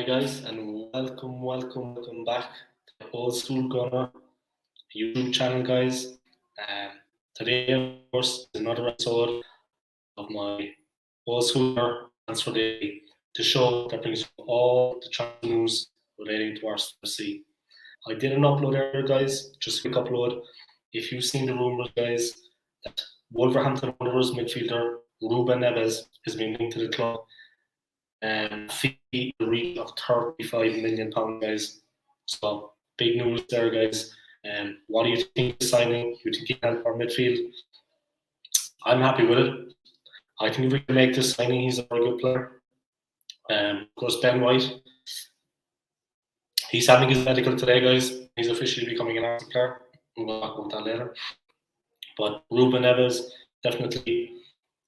Hi guys, and welcome back to the Old School Gunner YouTube channel, guys. Today, of course, is another episode of my Old School Gunner Transfer Daily, the show that brings you all the transfer news relating to Arsenal FC. I did an upload earlier, guys, just a quick upload. If you've seen the rumours, guys, that Wolverhampton Wanderers midfielder Ruben Neves is being linked to the club fee in the region of £35 million, guys. So big news there, guys. What do you think of the signing? You think he can help our midfield? I'm happy with it. I think if we can make this signing, he's a very good player. Of course, Ben White, he's having his medical today, guys. He's officially becoming an Arsenal player. We'll talk about that later. But Ruben Neves, definitely,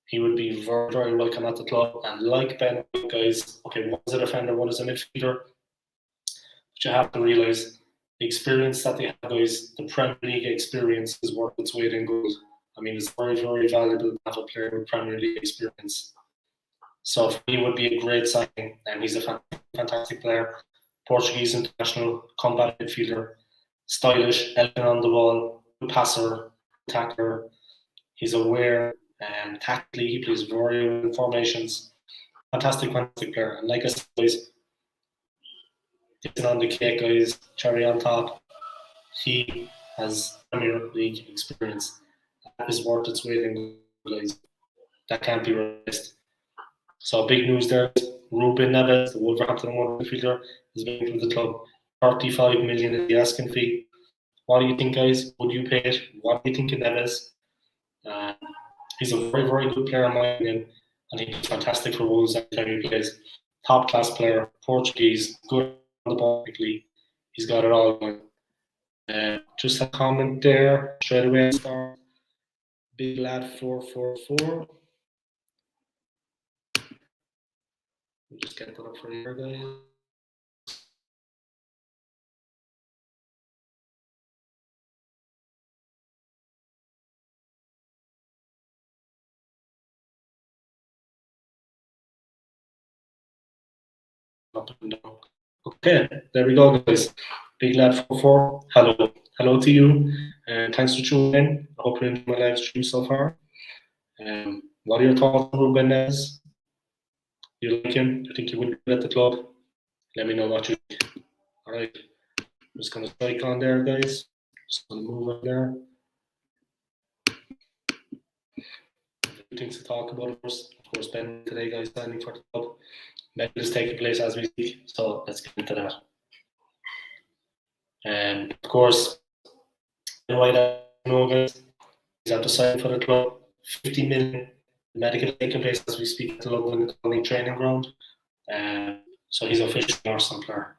he would be very, very welcome at the club. And like Ben White, guys, okay, one is a defender, one is a midfielder. But you have to realise the experience that they have, guys, the Premier League experience is worth its weight in gold. I mean, it's very, very valuable to have a player with Premier League experience. So for me, it would be a great signing, and he's a fantastic player. Portuguese international, combat midfielder, stylish, elegant on the ball, good passer, tackler. He's aware, and tactically he plays very well in formations. Fantastic player. And like I said, guys, on the cake, guys, cherry on top. He has Premier League experience. That is worth its weight in gold, guys. That can't be replaced. So big news there. Ruben Neves, the Wolverhampton midfielder, is being from the club. 35 million is the asking fee. What do you think, guys? Would you pay it? What do you think of Neves? He's a very, very good player in my opinion. I think he's fantastic for Wolves every time he plays. Top class player, Portuguese, good on the ball quickly. He's got it all going. Just a comment there straight away. Start. Big lad 444. We'll just get that up for here, guys. Up and down. Okay, there we go, guys. Big lad 44. Hello to you, and thanks for tuning in. I hope you're enjoying my live stream so far. What are your thoughts on Ruben Neves? You like him? You think he would be at the club? Let me know what you think. All right, I'm just gonna strike on there, guys. Just gonna move on there. Things to talk about, of course, Ben today, guys, signing for the club. Medical is taking place as we speak, so let's get into that. And of course, right now, guys, he's out to sign for the club. 50 million. Medical taking place as we speak at the London Colony training ground. So he's officially an Arsenal player.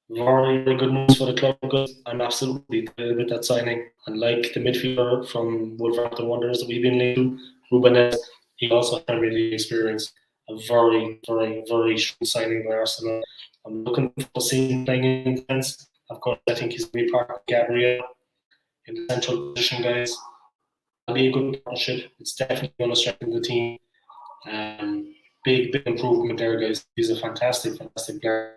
Very, very good news for the club, guys. I'm absolutely delighted with that signing. And like the midfielder from Wolverhampton Wanderers that we've been linked to, Ruben Neves, he also had really experienced a very, very, very strong signing by Arsenal. I'm looking for seeing him playing in defence. Of course, I think he's going to be part of Gabriel in the central position, guys. It'll be a good partnership. It's definitely going to strengthen the team. Big improvement there, guys. He's a fantastic player.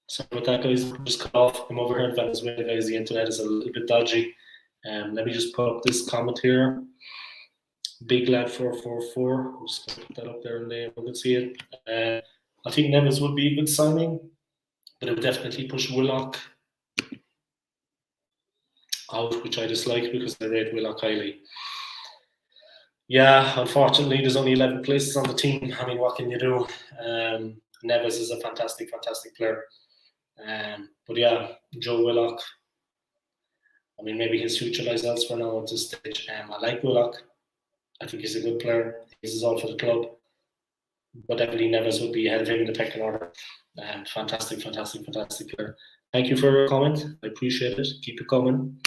Sorry about that, guys. Just cut off. I'm over here in Venezuela, guys. The internet is a little bit dodgy. Let me just put up this comment here. Big lad 444. I'm just gonna put that up there and there. You can see it. I think Neves would be a good signing, but it would definitely push Willock out, which I dislike because I rate Willock highly. Yeah, unfortunately, there's only 11 places on the team. I mean, what can you do? Neves is a fantastic player. But yeah, Joe Willock. I mean, maybe his future lies elsewhere now at this stage. I like Willock. I think he's a good player. This is all for the club. But definitely Neves would be ahead of him in the pecking order. Fantastic player. Thank you for your comment. I appreciate it. Keep it coming.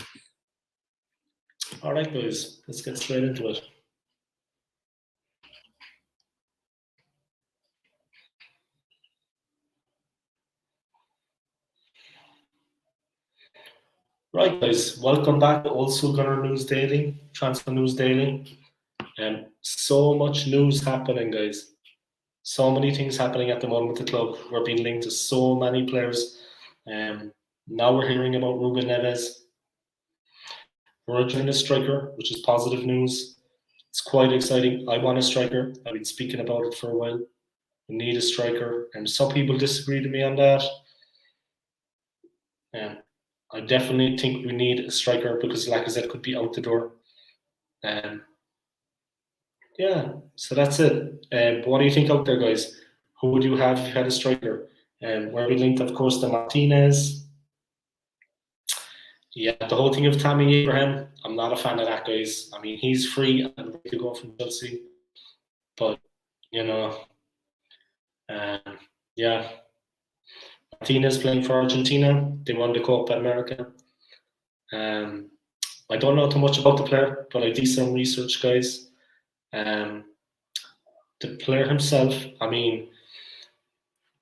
All right, boys. Let's get straight into it. Right, guys, welcome back to Old School Gunner News Daily, Transfer News Daily. So much news happening, guys. So many things happening at the moment with the club. We're being linked to so many players. Now we're hearing about Ruben Neves. We're returning a striker, which is positive news. It's quite exciting. I want a striker. I've been speaking about it for a while. We need a striker, and some people disagree with me on that. I definitely think we need a striker because Lacazette could be out the door. Yeah, so that's it. What do you think out there, guys? Who would you have if you had a striker? Where we linked, of course, to Martinez. Yeah, the whole thing of Tammy Abraham, I'm not a fan of that, guys. I mean, he's free and ready to go from Chelsea. But, you know, yeah. Martinez playing for Argentina. They won the Copa America. I don't know too much about the player, but I did some research, guys. The player himself, I mean,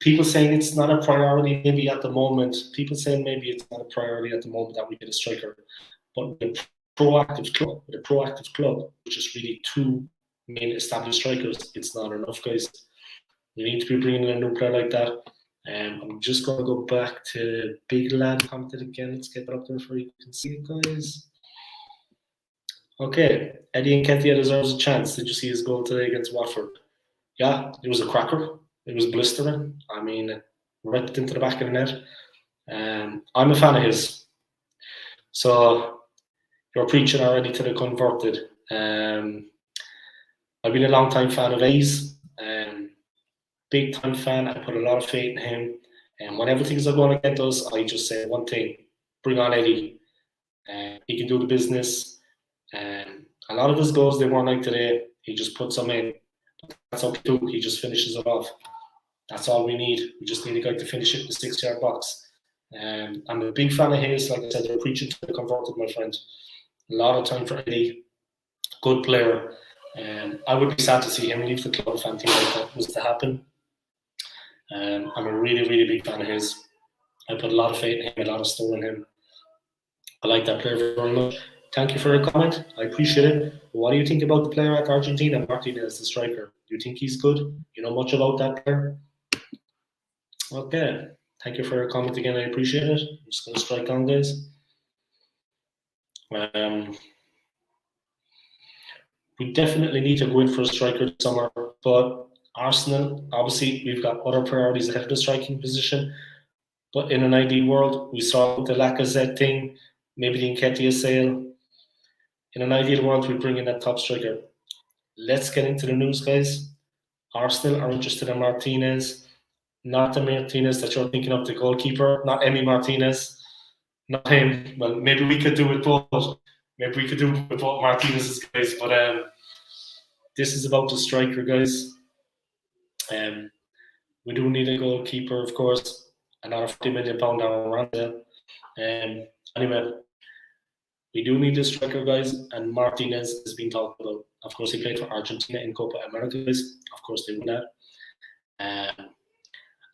people saying it's not a priority maybe at the moment. People saying maybe it's not a priority at the moment that we get a striker. But with a proactive club, which is really two main established strikers, it's not enough, guys. We need to be bringing in a new player like that. I'm just going to go back to Big Lad commented again. Let's get that up there for you can see it, guys. Okay, Eddie Nketiah deserves a chance. Did you see his goal today against Watford? Yeah, it was a cracker. It was blistering. I mean, right into the back of the net. I'm a fan of his. So you're preaching already to the converted. I've been a long time fan of A's. Big time fan. I put a lot of faith in him. And whenever things are going against us, I just say one thing: bring on Eddie. He can do the business. A lot of his goals they weren't like today. He just puts them in. That's okay too. He just finishes it off. That's all we need. We just need a guy to finish it in the 6-yard box. I'm a big fan of his. Like I said, they're preaching to the converted, my friend. A lot of time for Eddie. Good player. I would be sad to see him leave the club if anything like that was to happen. I'm a really, really big fan of his. I put a lot of faith in him, a lot of store in him. I like that player very much. Thank you for your comment. I appreciate it. What do you think about the player at Argentina, Martinez, the striker? Do you think he's good? You know much about that player? Okay. Thank you for your comment again. I appreciate it. I'm just going to strike on, guys. We definitely need to go in for a striker this summer, but Arsenal, obviously, we've got other priorities ahead of the striking position. But in an ideal world, we saw the Lacazette thing, maybe the Nketiah sale. In an ideal world, we bring in that top striker. Let's get into the news, guys. Arsenal are interested in Martinez, not the Martinez that you're thinking of, the goalkeeper, not Emi Martinez, not him. Well, maybe we could do with both. Maybe we could do with both Martinez's guys, but this is about the striker, guys. We do need a goalkeeper, of course. Another £40 million down Ramsdale. Anyway, we do need a striker, guys, and Martinez is being talked about. Of course, he played for Argentina in Copa America, guys. Of course, they won that.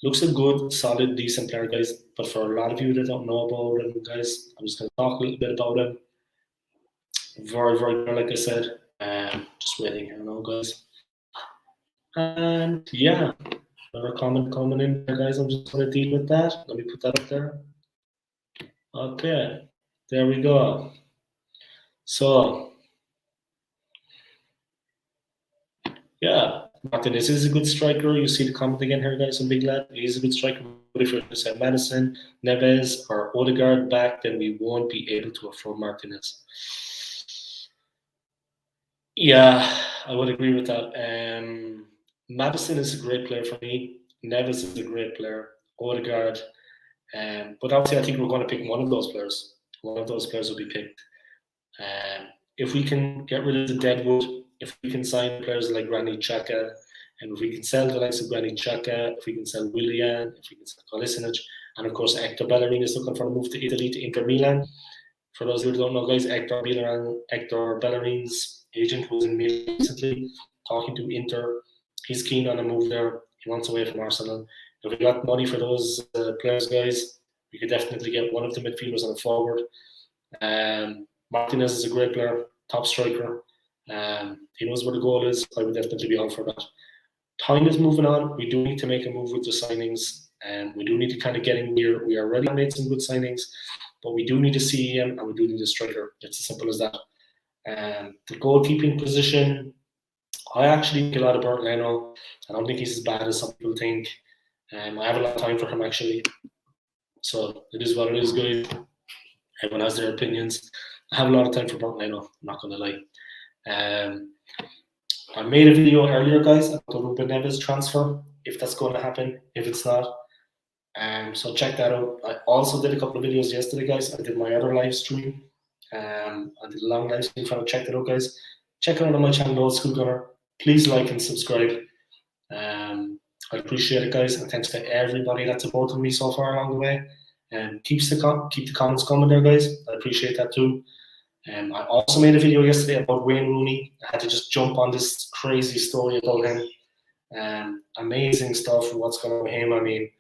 Looks a good, solid, decent player, guys. But for a lot of you that don't know about him, guys, I'm just going to talk a little bit about him. Very, very good, like I said. Just waiting here now, guys. And yeah, another comment coming in there, guys. I'm just going to deal with that. Let me put that up there. Okay, there we go. So, yeah, Martinez is a good striker. You see the comment again here, guys, on Big Lad. He's a good striker. But if you're going to say Madison, Neves, or Odegaard back, then we won't be able to afford Martinez. Yeah, I would agree with that. Madison is a great player for me. Neves is a great player. Odegaard. But obviously, I think we're going to pick one of those players. One of those players will be picked. If we can get rid of the Deadwood, if we can sign players like Granit Xhaka, and if we can sell the likes of Granit Xhaka, if we can sell Willian, if we can sell Kolasinac, and of course Hector Bellerin is looking for a move to Italy to Inter Milan. For those who don't know, guys, Hector Bellerin's agent was in Milan recently talking to Inter. He's keen on a move there. He wants away from Arsenal. If we got money for those players, guys, we could definitely get one of the midfielders on a forward. Martinez is a great player, top striker. He knows where the goal is. I would definitely be all for that. Time is moving on. We do need to make a move with the signings, and we do need to kind of get in here. We already made some good signings, but we do need a CEM and we do need a striker. It's as simple as that. The goalkeeping position, I actually think a lot of Bernd Leno. I don't think he's as bad as some people think. I have a lot of time for him actually. So it is what it is, guys. Everyone has their opinions. I have a lot of time for Bernd Leno, I'm not going to lie. I made a video earlier, guys, about the Ruben Neves transfer, if that's going to happen, if it's not. So check that out. I also did a couple of videos yesterday, guys. I did my other live stream. I did a long live stream. Trying to check that out, guys. Check it out on my channel, Old School Gunner. Please like and subscribe. I appreciate it, guys, and thanks to everybody that supported me so far along the way. And keep the comments coming there, guys. I appreciate that too. I also made a video yesterday about Wayne Rooney. I had to just jump on this crazy story about him. Amazing stuff and what's going on with him. I mean,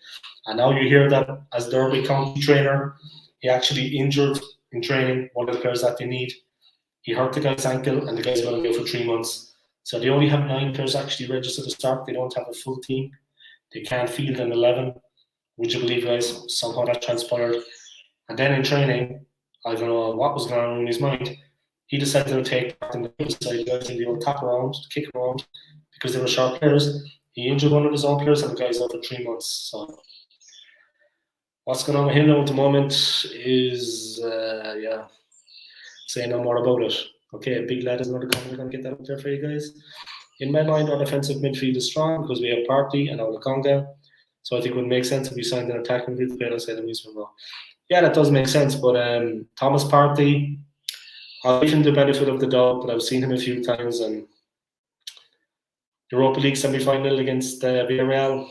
and now you hear that as Derby County trainer, he actually injured in training one of the players that they need. He hurt the guy's ankle, and the guy's going to be out for 3 months. So they only have 9 players actually registered to start. They don't have a full team. They can't field an 11. Would you believe, guys? Somehow that transpired. And then in training, I don't know what was going on in his mind. He decided to take part in the side, guys, in the old tap around, kick around, because they were sharp players. He injured one of his own players, and the guy's out for 3 months. So what's going on with him now at the moment is, say no more about it. Okay, big lad is another comment. I'm going to get that up there for you guys. In my mind, our defensive midfield is strong because we have Partey and Olukonga. So I think it would make sense if we signed an attacking midfielder instead of Wisman. Yeah, that does make sense. But Thomas Partey, I'll give him the benefit of the doubt, but I've seen him a few times. And Europa League semi-final against Villarreal,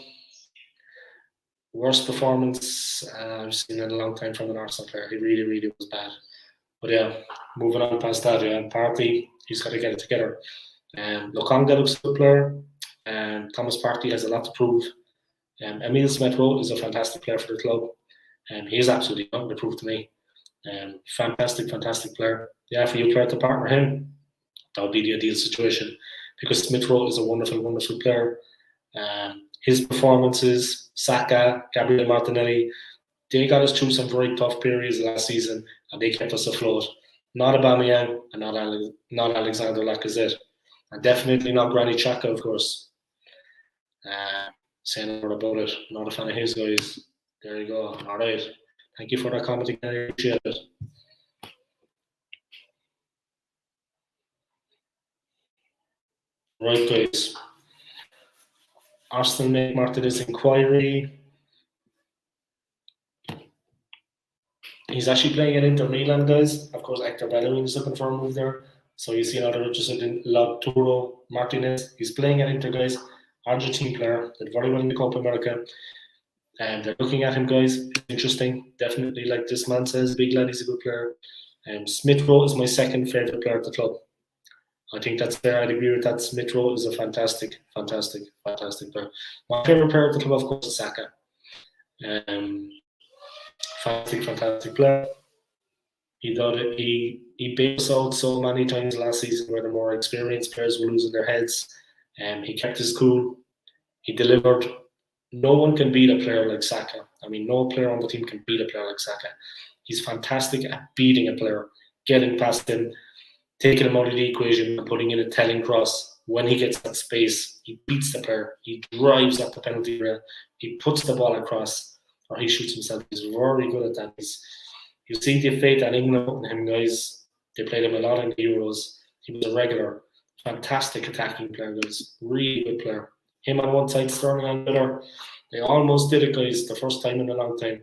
worst performance I've seen in a long time from an Arsenal player. He really, really was bad. But yeah, moving on past that, Partey, he's got to get it together. Lokonga looks a good player. Thomas Partey has a lot to prove. Emil Smith-Rowe is a fantastic player for the club. He is absolutely young to prove to me. Fantastic player. Yeah, for you player to partner him, that would be the ideal situation because Smith-Rowe is a wonderful player. His performances, Saka, Gabriel Martinelli, they got us through some very tough periods last season and they kept us afloat. Not Aubameyang and not Alexander Lacazette. And definitely not Granit Xhaka, of course. Saying more about it. Not a fan of his, guys. There you go. All right. Thank you for that comment again. I appreciate it. Right, guys. Arsenal make Martinez inquiry. He's actually playing at Inter Milan, guys. Of course, Hector Bellerin is looking for a move there. So you see another interested in Lautaro Martinez. He's playing at Inter, guys. Argentine player. Did very well in the Copa America. And they're looking at him, guys. Interesting. Definitely, like this man says, big lad, he's a good player. Smith-Rowe is my second favourite player at the club. I think that's fair. I'd agree with that. Smith-Rowe is a fantastic player. My favourite player at the club, of course, is Saka. Fantastic player. He thought it. He bailed us out so many times last season where the more experienced players were losing their heads. He kept his cool. He delivered. No one can beat a player like Saka. I mean, no player on the team can beat a player like Saka. He's fantastic at beating a player, getting past him, taking him out of the equation and putting in a telling cross. When he gets that space, he beats the player. He drives at the penalty area. He puts the ball across, or he shoots himself. He's very good at that. You see the faith that England put in him, guys. They played him a lot in the Euros. He was a regular. Fantastic attacking player, guys. Really good player. Him on one side, Sterling on the other. They almost did it, guys, the first time in a long time.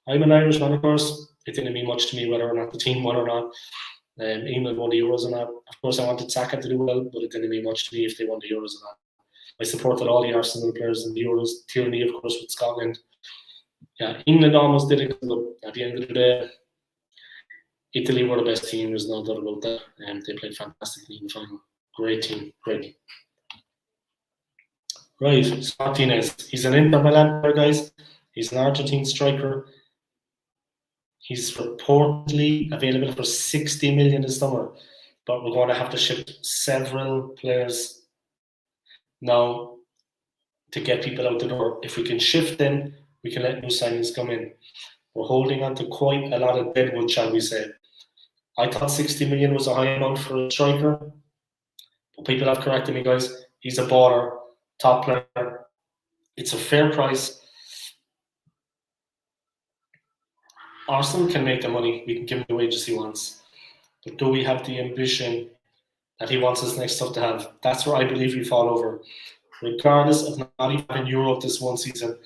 I'm an Irishman, of course. It didn't mean much to me whether or not the team won or not. England won the Euros or not. Of course, I wanted Saka to do well, but it didn't mean much to me if they won the Euros or not. I supported all the Arsenal players in the Euros. Tierney, of course, with Scotland. Yeah, England almost did it, but at the end of the day, Italy were the best team. There's no doubt about that. They played fantastically in the final. Great team. Right, Martinez. He's an Inter Milan player, guys. He's an Argentine striker. He's reportedly available for 60 million this summer, but we're going to have to ship several players now to get people out the door. If we can shift them, we can let new signings come in. We're holding on to quite a lot of deadwood, shall we say. I thought 60 million was a high amount for a striker, but people have corrected me, guys. He's a baller, top player. It's a fair price. Arsenal can make the money. We can give him the wages he wants. But do we have the ambition that he wants his next stuff to have? That's where I believe we fall over. Regardless of not even in Europe this one season,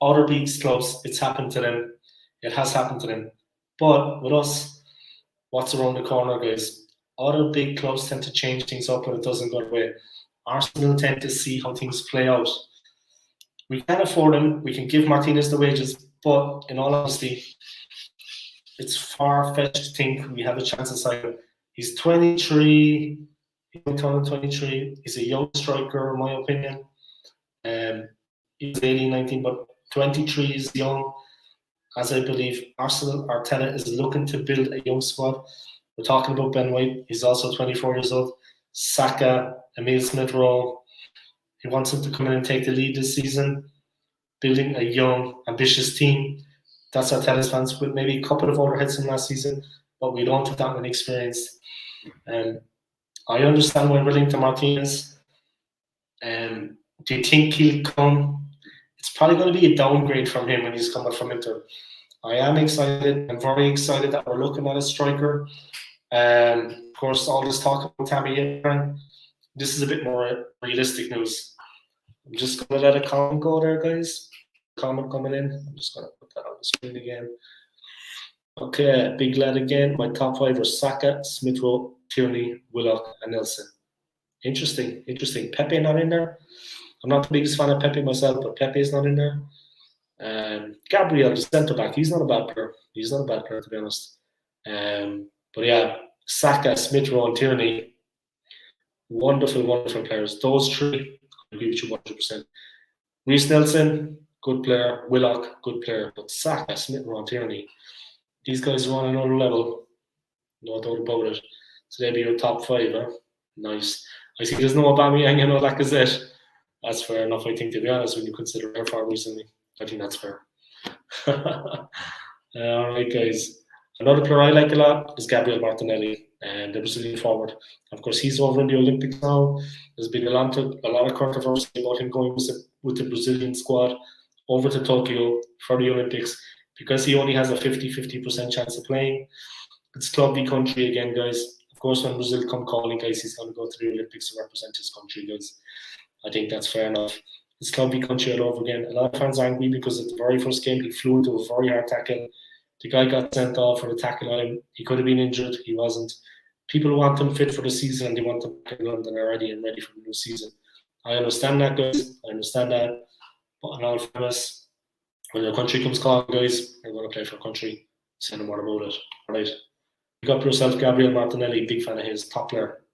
other big clubs, it's happened to them. It has happened to them. But with us, what's around the corner, guys? Other big clubs tend to change things up when it doesn't go their way. Arsenal tend to see how things play out. We can afford him. We can give Martinez the wages. But in all honesty, it's far-fetched to think we have a chance of signing him. He's 23. He's 23. He's a young striker, in my opinion. He's 18, 19, but 23 is young. As I believe Arsenal, Arteta is looking to build a young squad. We're talking about Ben White. He's also 24 years old. Saka, Emile Smith-Rowe. He wants him to come in and take the lead this season, building a young, ambitious team. That's Arteta's plans, with maybe a couple of overheads from last season, but we don't have that many experience. I understand why we're linked to Martinez. Do you think he'll come? It's probably going to be a downgrade from him when he's coming from Inter. I am excited. I'm very excited that we're looking at a striker. Of course, all this talk about Tammy Abraham, this is a bit more realistic news. I'm just going to let a comment go there, guys. Comment coming in. I'm just going to put that on the screen again. Okay, big lad again. My top five are Saka, Smith-Rowe, Tierney, Willock, and Nelson. Interesting. Pepe not in there. I'm not the biggest fan of Pepe myself, but Pepe is not in there. Gabriel, the centre back, he's not a bad player. He's not a bad player, to be honest. But yeah, Saka, Smith-Rowe, and Tierney, wonderful players. Those three, I agree with you 100%. Reece Nelson, good player. Willock, good player. But Saka, Smith-Rowe, and Tierney, these guys are on another level. No doubt about it. So they'll be your top five, huh? Nice. I see there's no Aubameyang and no Lacazette. That's fair enough, I think, to be honest, when you consider how far recently. I think that's fair. All right, guys. Another player I like a lot is Gabriel Martinelli, and the Brazilian forward. Of course, he's over in the Olympics now. There's been a lot of controversy about him going with the Brazilian squad over to Tokyo for the Olympics because he only has a 50% chance of playing. It's club v country again, guys. Of course, when Brazil come calling, guys, he's going to go to the Olympics to represent his country, guys. I think that's fair enough. It's club v country all over again. A lot of fans are angry because at the very first game, he flew into a very hard tackle. The guy got sent off for the tackle on him. He could have been injured. He wasn't. People want him fit for the season and they want him back in London already and ready for the new season. I understand that, guys. I understand that. But in all fairness, when your country comes calling, guys, you're going to play for a country. Say no more about it. All right. You got yourself Gabriel Martinelli, big fan of his, top player.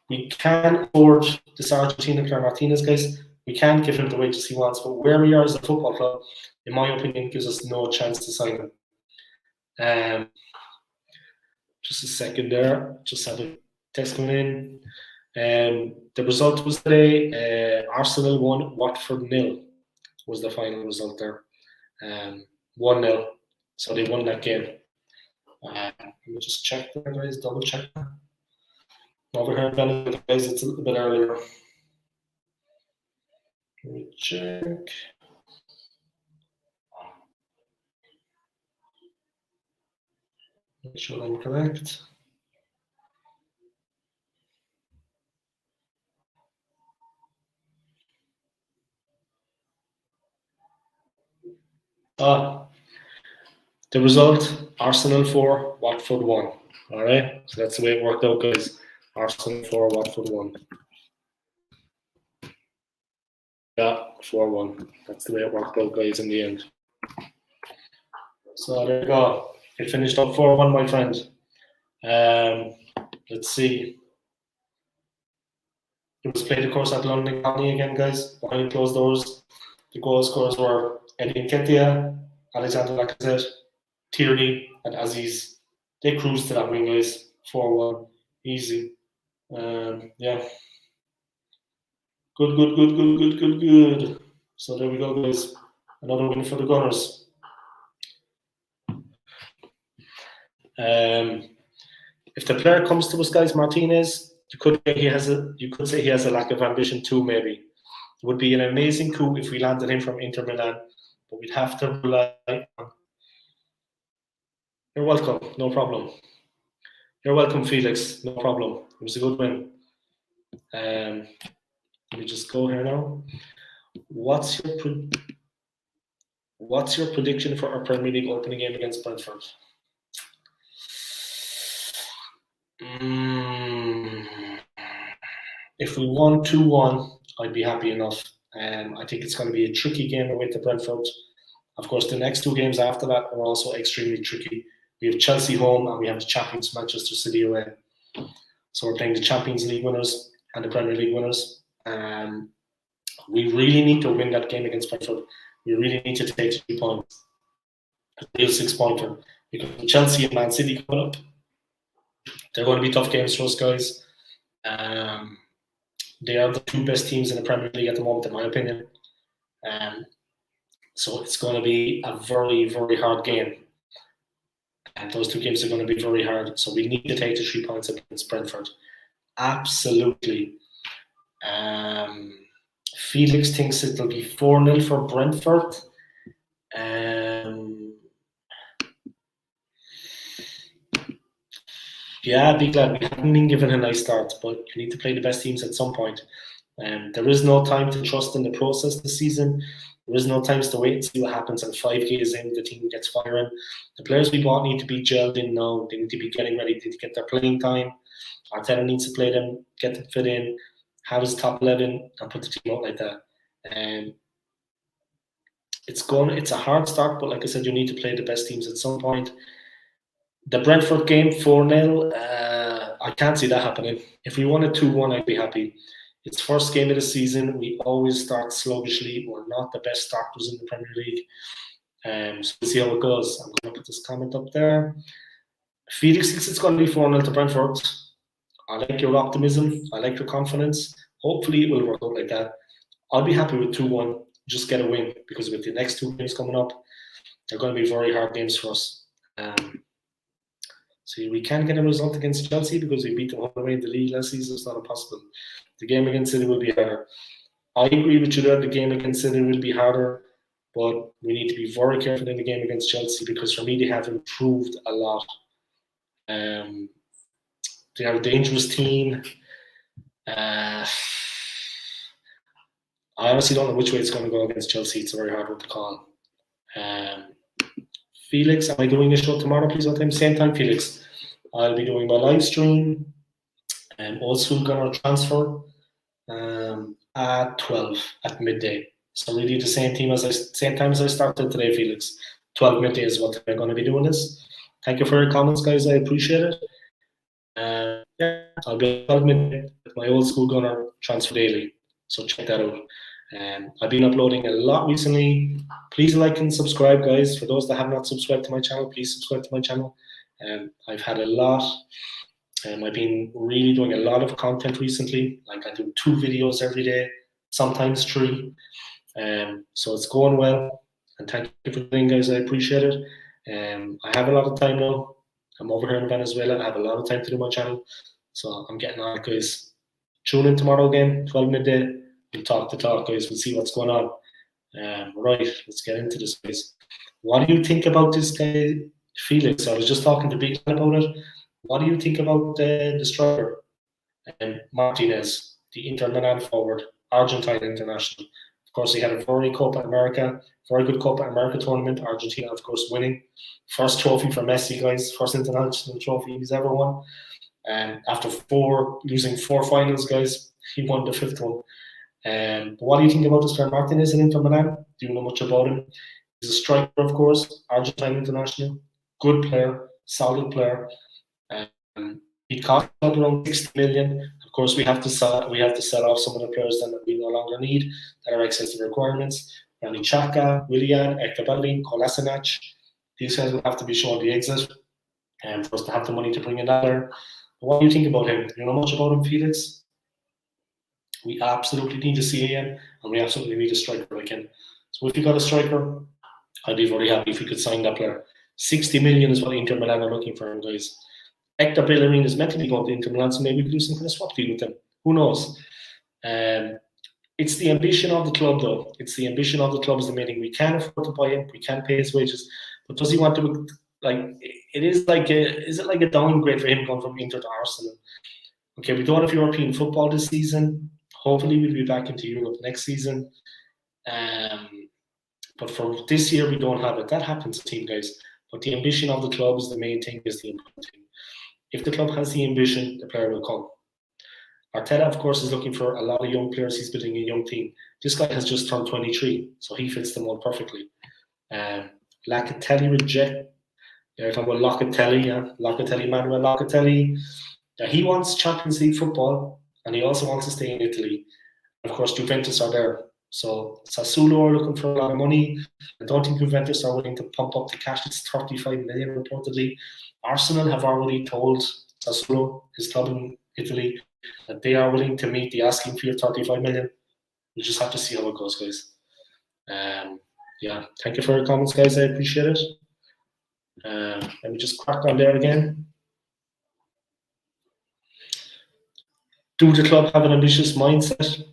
We can afford this Argentina player Martinez, guys. We can give him the wages he wants, but where we are as a football club, in my opinion, gives us no chance to sign him. Just a second there. Just have a text coming in. The result was today, Arsenal 1, Watford 0 was the final result there. 1-0. So they won that game. Let me just check there, guys. Double check that. Over here, guys, it's a little bit earlier. Let me check. Make sure I'm correct. The result, Arsenal 4, Watford 1. All right, so that's the way it worked out, guys. Arsenal 4, Watford 1. Yeah, 4-1. That's the way it worked out, guys, in the end. So there you go. It finished up 4-1, my friend. Let's see. It was played, of course, at London County again, guys. Behind closed doors. The goal scorers were Eddie Nketiah, Alexander Lacazette, Tierney, and Aziz. They cruise to that wing, guys. 4-1. Easy. Yeah. Good. So there we go, guys. Another win for the Gunners. If the player comes to us, guys, Martinez, you could say he has a lack of ambition too, maybe. It would be an amazing coup if we landed him from Inter Milan, but we'd have to rely on. You're welcome, no problem. You're welcome, Felix, no problem. It was a good win. Let me just go here now. What's your prediction for our Premier League opening game against Brentford? If we won 2-1, I'd be happy enough. I think it's going to be a tricky game away to Brentford. Of course, the next two games after that are also extremely tricky. We have Chelsea home and we have the champions Manchester City away. So we're playing the Champions League winners and the Premier League winners. We really need to win that game against Brentford. We really need to take 3 points. A real 6-pointer. Because Chelsea and Man City coming up, they're going to be tough games for us, guys. They are the 2 best teams in the Premier League at the moment, in my opinion. So it's going to be a very, very hard game. And those 2 games are going to be very hard. So we need to take the 3 points against Brentford. Absolutely. Felix thinks it'll be 4-0 for Brentford. Yeah, I'd be glad. We haven't been given a nice start, but you need to play the best teams at some point. There is no time to trust in the process this season. There is no time to wait and see what happens. And 5 games in, the team gets firing. The players we bought need to be gelled in now. They need to be getting ready to get their playing time. Arteta needs to play them, get them fit in, have his top 11, and put the team out like that. It's a hard start, but like I said, you need to play the best teams at some point. The Brentford game, 4-0, I can't see that happening. If we won it 2-1, I'd be happy. It's first game of the season. We always start sluggishly. We're not the best starters in the Premier League. So we'll see how it goes. I'm going to put this comment up there. Felix thinks it's going to be 4-0 to Brentford. I like your optimism. I like your confidence. Hopefully it will work out like that. I'll be happy with 2-1. Just get a win, because with the next 2 games coming up, they're going to be very hard games for us. So we can get a result against Chelsea because we beat them all the way in the league last season. It's not impossible. The game against City will be harder. I agree with you that the game against City will be harder, but we need to be very careful in the game against Chelsea, because for me they have improved a lot. They are a dangerous team. I honestly don't know which way it's going to go against Chelsea. It's a very hard one to call. Felix, am I doing a show tomorrow, please? What time? Same time, Felix. I'll be doing my live stream and Old School Gunner transfer at 12 at midday. So really the same time as I started today, Felix. 12 midday is what we're going to be doing this. Thank you for your comments, guys. I appreciate it. Yeah, I'll be at 12 midday with my Old School Gunner transfer daily. So check that out. I've been uploading a lot recently. Please like and subscribe, guys. For those that have not subscribed to my channel, please subscribe to my channel. I've had a lot. I've been really doing a lot of content recently. Like I do 2 videos every day, sometimes 3. So it's going well. And thank you for doing, guys. I appreciate it. I have a lot of time now. I'm over here in Venezuela. I have a lot of time to do my channel. So I'm getting on it, guys. Tune in tomorrow again, 12 midday. We'll talk the talk, guys. We'll see what's going on. Right, let's get into this, guys. What do you think about this guy, Felix? I was just talking to Big Man about it. What do you think about the striker, Martinez, the Inter Milan forward, Argentine international? Of course, he had a very good Copa America tournament. Argentina, of course, winning. First trophy for Messi, guys. First international trophy he's ever won. After losing 4 finals, guys, he won the 5th one. What do you think about this player, Martinez in Inter Milan? Do you know much about him? He's a striker, of course, Argentine international, good player, solid player. He cost around 60 million. Of course, we have to sell off some of the players that we no longer need, that are excessive requirements. Granit Xhaka, Willian, Hector Bellerin, Kolasinac. These guys will have to be shown the exit and for us to have the money to bring another. What do you think about him? You know much about him, Felix? We absolutely need a CAN and we absolutely need a striker again. So if you got a striker, I'd be very happy if we could sign that player. 60 million is what Inter Milan are looking for him, guys. Hector Bellerin is meant to be going to Inter Milan, so maybe we could do some kind of swap deal with them. Who knows? It's the ambition of the club, though. It's the ambition of the club is the main thing. We can afford to buy him. We can pay his wages. But does he want to, like, is it like a downgrade for him going from Inter to Arsenal? Okay, we don't have European football this season. Hopefully we'll be back into Europe next season. But for this year, we don't have it. That happens, team guys. But the ambition of the club is the main thing, is the important thing. If the club has the ambition, the player will come. Arteta, of course, is looking for a lot of young players. He's building a young team. This guy has just turned 23, so he fits the mold perfectly. Locatelli reject. You're talking about Locatelli, yeah? Locatelli, Manuel Locatelli. He wants Champions League football, and he also wants to stay in Italy. Of course, Juventus are there. So Sassuolo are looking for a lot of money. I don't think Juventus are willing to pump up the cash. It's 35 million reportedly. Arsenal have already told Sassuolo, his club in Italy, that they are willing to meet the asking fee of 35 million. We'll just have to see how it goes, guys. Yeah, thank you for your comments, guys. I appreciate it. Let me just crack on there again. Do the club have an ambitious mindset?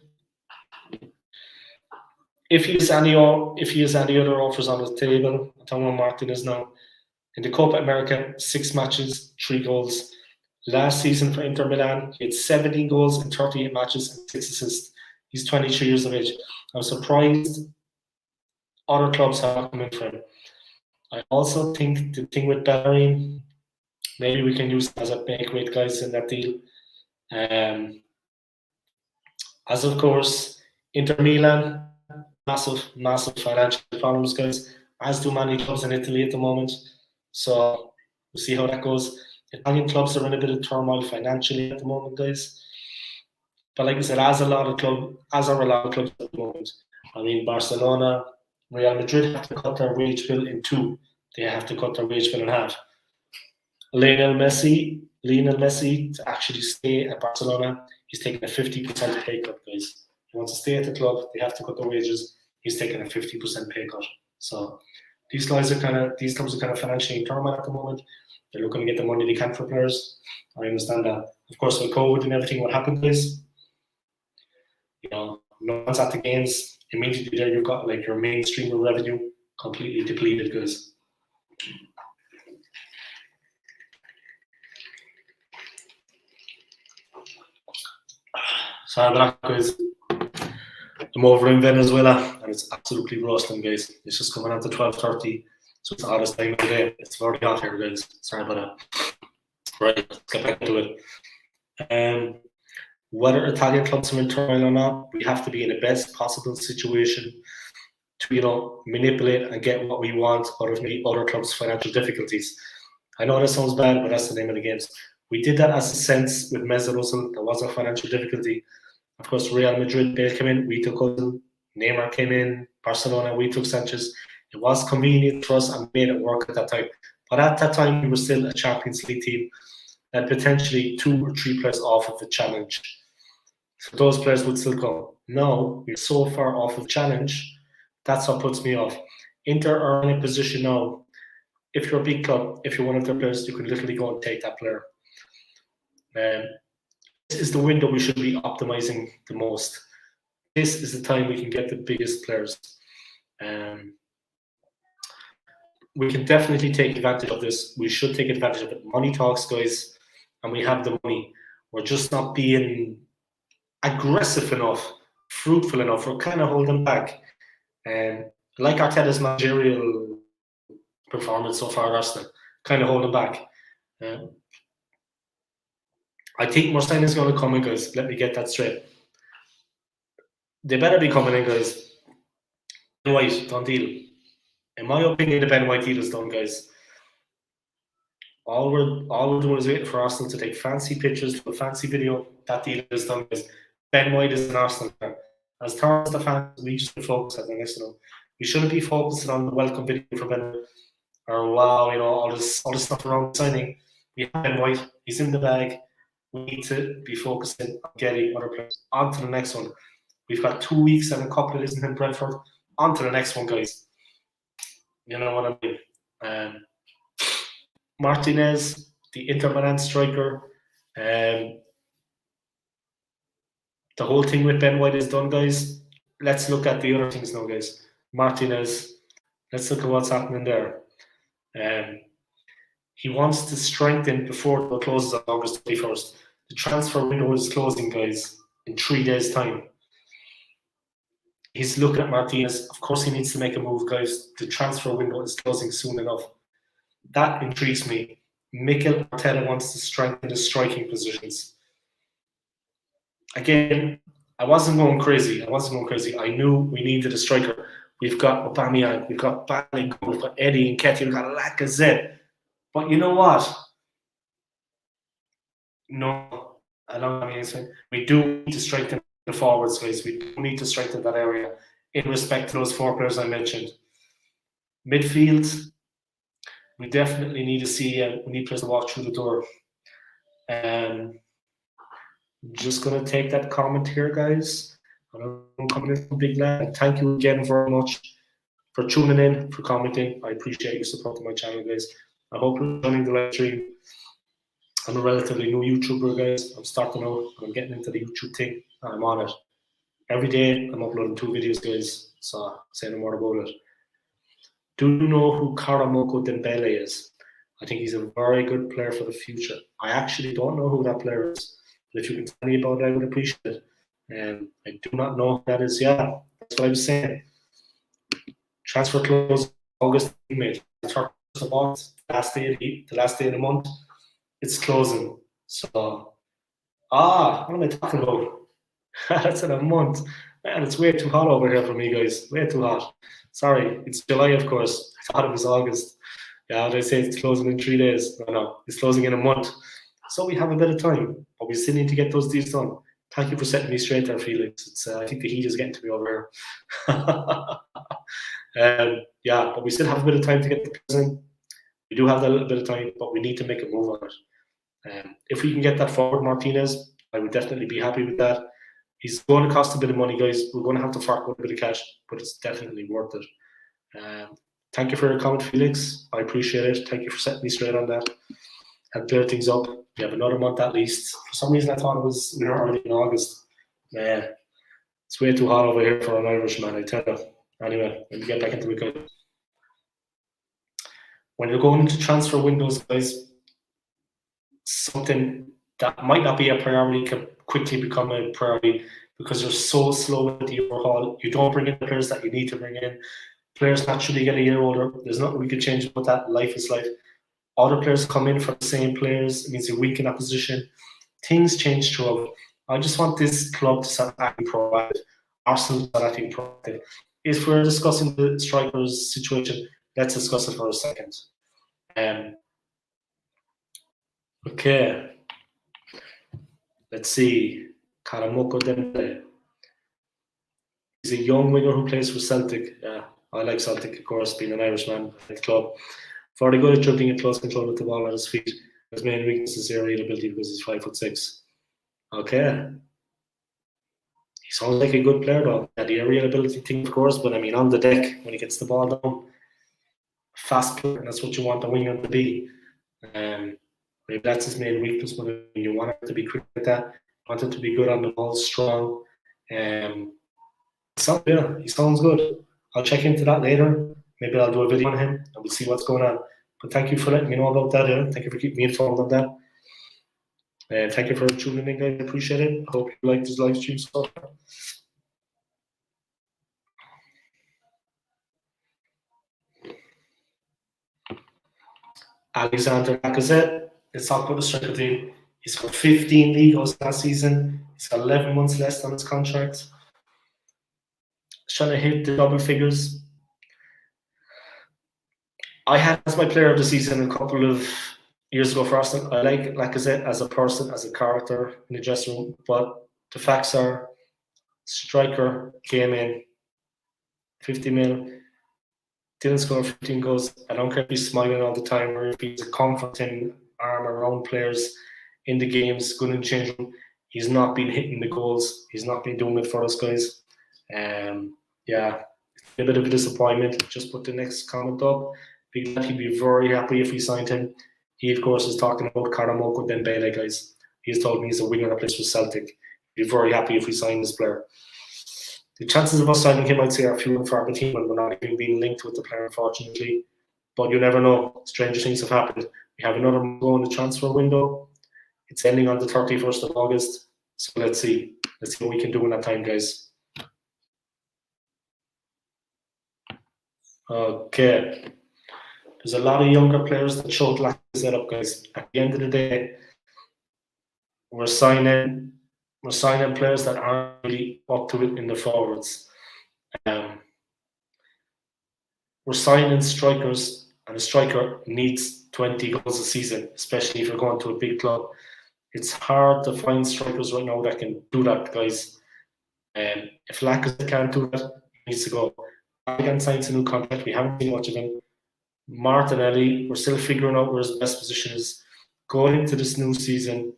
If he has any other offers on the table, Antonio Martinez now. In the Copa America, 6 matches, 3 goals. Last season for Inter Milan, he had 17 goals in 38 matches and 6 assists. He's 23 years of age. I'm surprised other clubs have come in for him. I also think the thing with Bellerin, maybe we can use as a make weight guys in that deal. As of course, Inter Milan, massive financial problems, guys, as do many clubs in Italy at the moment. So we'll see how that goes. Italian clubs are in a bit of turmoil financially at the moment, guys. But like I said, as are a lot of clubs at the moment. I mean, Barcelona, Real Madrid have to cut their wage bill in 2. They have to cut their wage bill in half. Lionel Messi to actually stay at Barcelona, he's taking a 50% pay cut, guys. He wants to stay at the club, they have to cut their wages, he's taking a 50% pay cut. So these clubs are kind of financially in turmoil at the moment. They're looking to get the money they can for players. I understand that. Of course, with COVID and everything, what happened is, no one's at the games. Immediately there, you've got like your mainstream of revenue completely depleted, guys. Sorry about that, guys. I'm over in Venezuela and it's absolutely roasting, guys. It's just coming out to 12:30, so it's the hottest time of the day. It's very hot here, guys. Sorry about that. Right, let's get back to it. Whether Italian clubs are in turmoil or not, we have to be in the best possible situation to, manipulate and get what we want out of maybe other clubs' financial difficulties. I know that sounds bad, but that's the name of the games. We did that as a sense with Mesut Ozil. There was a financial difficulty. Of course, Real Madrid, they came in, we took Ozil. Neymar came in, Barcelona, we took Sanchez. It was convenient for us and made it work at that time. But at that time, we were still a Champions League team and potentially 2 or 3 players off of the challenge. So those players would still come. Now, we're so far off of the challenge, that's what puts me off. Inter are in a position now, if you're a big club, if you're one of their players, you can literally go and take that player. This is the window we should be optimizing the most. This is the time we can get the biggest players. We can definitely take advantage of this. We should take advantage of it. Money talks, guys, and we have the money. We're just not being aggressive enough, fruitful enough. We're kind of holding back. Like Arteta's managerial performance so far, Arsenal, kind of holding back. I think more signings going to come in, guys. Let me get that straight. They better be coming in, guys. Ben White, done deal. In my opinion, the Ben White deal is done, guys. All we're doing is waiting for Arsenal to take fancy pictures for a fancy video. That deal is done, guys. Ben White is an Arsenal fan. As Thursday fans, we should focus on the next one. We shouldn't be focusing on the welcome video for Ben or wow, all this stuff around signing. We have Ben White, he's in the bag. We need to be focusing on getting other players. On to the next one. We've got 2 weeks and a couple of days in Brentford. On to the next one, guys. You know what I mean? Martinez, the Inter Milan striker. The whole thing with Ben White is done, guys. Let's look at the other things now, guys. Martinez, let's look at what's happening there. He wants to strengthen before it closes on August 31st. The transfer window is closing, guys, in 3 days' time. He's looking at Martinez. Of course, he needs to make a move, guys. The transfer window is closing soon enough. That intrigues me. Mikel Arteta wants to strengthen the striking positions. Again, I wasn't going crazy. I knew we needed a striker. We've got Aubameyang, we've got Balogun, we've got Eddie Nketiah, we've got Lacazette. But you know what? No, I don't know what I'm saying. We do need to strengthen the forwards, guys. We do need to strengthen that area in respect to those 4 players I mentioned. Midfield, we definitely need to see, we need players to walk through the door. Just going to take that comment here, guys. I'm coming in from Big Lad. Thank you again very much for tuning in, for commenting. I appreciate your support on my channel, guys. I hope you're enjoying the live stream. I'm a relatively new YouTuber, guys. I'm starting out. I'm getting into the YouTube thing. I'm on it. Every day, I'm uploading 2 videos, guys. So, say no more about it. Do you know who Karamoko Dembele is? I think he's a very good player for the future. I actually don't know who that player is. But if you can tell me about it, I would appreciate it. I do not know who that is. Yeah, that's what I was saying. Transfer close August, May. The last day of the month. It's closing. So, what am I talking about? That's in a month. Man, it's way too hot over here for me, guys. Way too hot. Sorry, it's July, of course. I thought it was August. Yeah, they say it's closing in 3 days. No, it's closing in a month. So we have a bit of time, but we still need to get those deals done. Thank you for setting me straight there, Felix. It's I think the heat is getting to me over here. Yeah, but we still have a bit of time to get the players in. We do have that little bit of time, but we need to make a move on it. If we can get that forward, Martinez, I would definitely be happy with that. He's going to cost a bit of money, guys. We're going to have to fork out a bit of cash, but it's definitely worth it. Thank you for your comment, Felix. I appreciate it. Thank you for setting me straight on that and clear things up. We have another month at least. For some reason, I thought we were already in August. Man, it's way too hot over here for an Irishman, I tell you. Anyway, let me get back into it. When you're going into transfer windows, guys, something that might not be a priority can quickly become a priority because you're so slow at the overhaul. You don't bring in the players that you need to bring in. Players naturally get a year older. There's nothing we can change about that. Life is life. Other players come in for the same players. It means you weaken that position. Things change throughout. I just want this club to start acting proactive. Arsenal to start acting proactive. If we're discussing the strikers situation, let's discuss it for a second. Okay. Let's see. Karamoko Dembele. He's a young winger who plays for Celtic. Yeah, I like Celtic, of course, being an Irishman at the club. Very good at jumping in close control with the ball at his feet. His main weakness is aerial ability because he's 5'6". Okay. He sounds like a good player though. Yeah, the aerial ability thing, of course, but I mean on the deck when he gets the ball down, fast player. That's what you want the winger to be. Maybe that's his main weakness. When you want him to be quick like that, you want him to be good on the ball, strong. He sounds good. I'll check into that later. Maybe I'll do a video on him and we'll see what's going on. But thank you for letting me know about that. Thank you for keeping me informed on that. And thank you for tuning in, guys. I appreciate it. I hope you liked this live stream so far. Alexander Lacazette. Let's talk about the striker team. He's got 15 league goals last season. He's got 11 months left on his contract. He's trying to hit the double figures. I had as my player of the season a couple of years ago for Arsenal. I like Lacazette as a person, as a character in the dressing room, but the facts are striker came in, 50 mil, didn't score 15 goals. I don't care if he's smiling all the time or if he's a comforting arm around players in the games, good in change room. He's not been hitting the goals. He's not been doing it for us, guys. Yeah, a bit of a disappointment. Just put the next comment up. He'd be very happy if we signed him. He, of course, is talking about Karamoko Dembele, guys. He's told me he's a winger that plays for Celtic. He'd be very happy if we signed this player. The chances of us signing him, I'd say, are few and far between when we're not even being linked with the player, unfortunately. But you never know. Stranger things have happened. We have another go in the transfer window. It's ending on the 31st of August. So let's see. Let's see what we can do in that time, guys. Okay. There's a lot of younger players that showed lack of setup, guys. At the end of the day, we're signing players that aren't really up to it in the forwards. We're signing strikers, and a striker needs 20 goals a season, especially if you're going to a big club. It's hard to find strikers right now that can do that, guys. If Lacazette can't do that, he needs to go. Again, signs a new contract. We haven't seen much of him. Martinelli, we're still figuring out where his best position is. Going into this new season,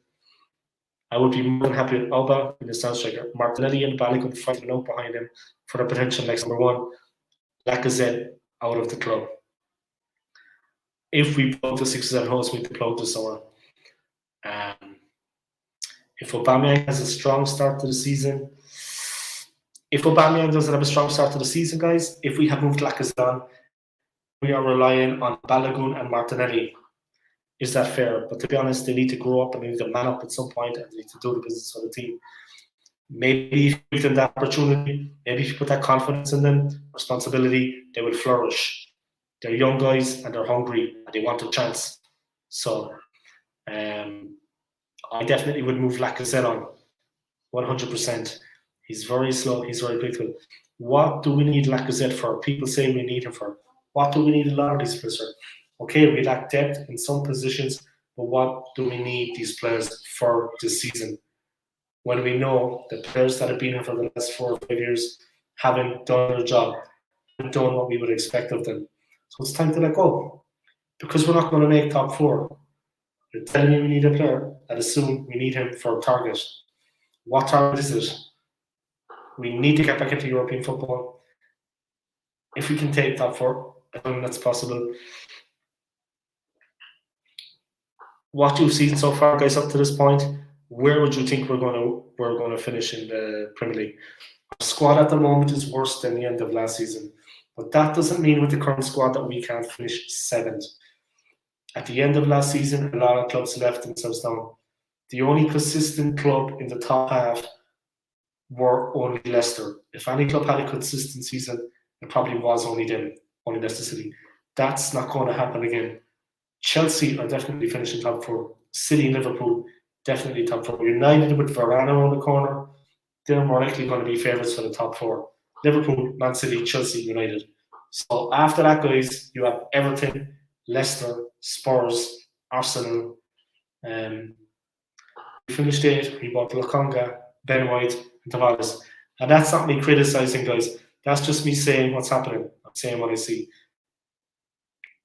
I would be more than happy with Alba in the stand striker. Martinelli and Balogun fighting out behind him for the potential next number one. Lacazette out of the club. If we plug the 6 or 7 holes, we can plug this summer. If Aubameyang has a strong start to the season, if Aubameyang doesn't have a strong start to the season, guys, if we have moved Lacazette on, we are relying on Balogun and Martinelli. Is that fair? But to be honest, they need to grow up and they need to man up at some point and they need to do the business for the team. Maybe if you give them that opportunity, maybe if you put that confidence in them, responsibility, they will flourish. They're young guys and they're hungry and they want a chance. So I definitely would move Lacazette on 100%. He's very slow, he's very critical. What do we need Lacazette for? People say we need him for. What do we need a lot of these players for? Okay, we lack depth in some positions, but what do we need these players for this season? When we know the players that have been here for the last 4 or 5 years haven't done their job, haven't done what we would expect of them. So it's time to let go. Because we're not going to make top 4. You're telling me we need a player, I'd assume we need him for a target. What target is it? We need to get back into European football. If we can take top 4, I think that's possible. What you've seen so far, guys, up to this point, where would you think we're going to finish in the Premier League? Our squad at the moment is worse than the end of last season, but that doesn't mean with the current squad that we can't finish 7th. At the end of last season, a lot of clubs left themselves down. The only consistent club in the top half were only Leicester. If any club had a consistent season, it probably was only them, only Leicester City. That's not going to happen again. Chelsea are definitely finishing top 4. City and Liverpool, definitely top 4. United with Varane around the corner, they're more likely going to be favourites for the top 4. Liverpool, Man City, Chelsea, United. So after that, guys, you have Everton, Leicester, Spurs, Arsenal. We finished 8. We bought Lokonga, Ben White, and Tavares. And that's not me criticising, guys. That's just me saying what's happening. I'm saying what I see.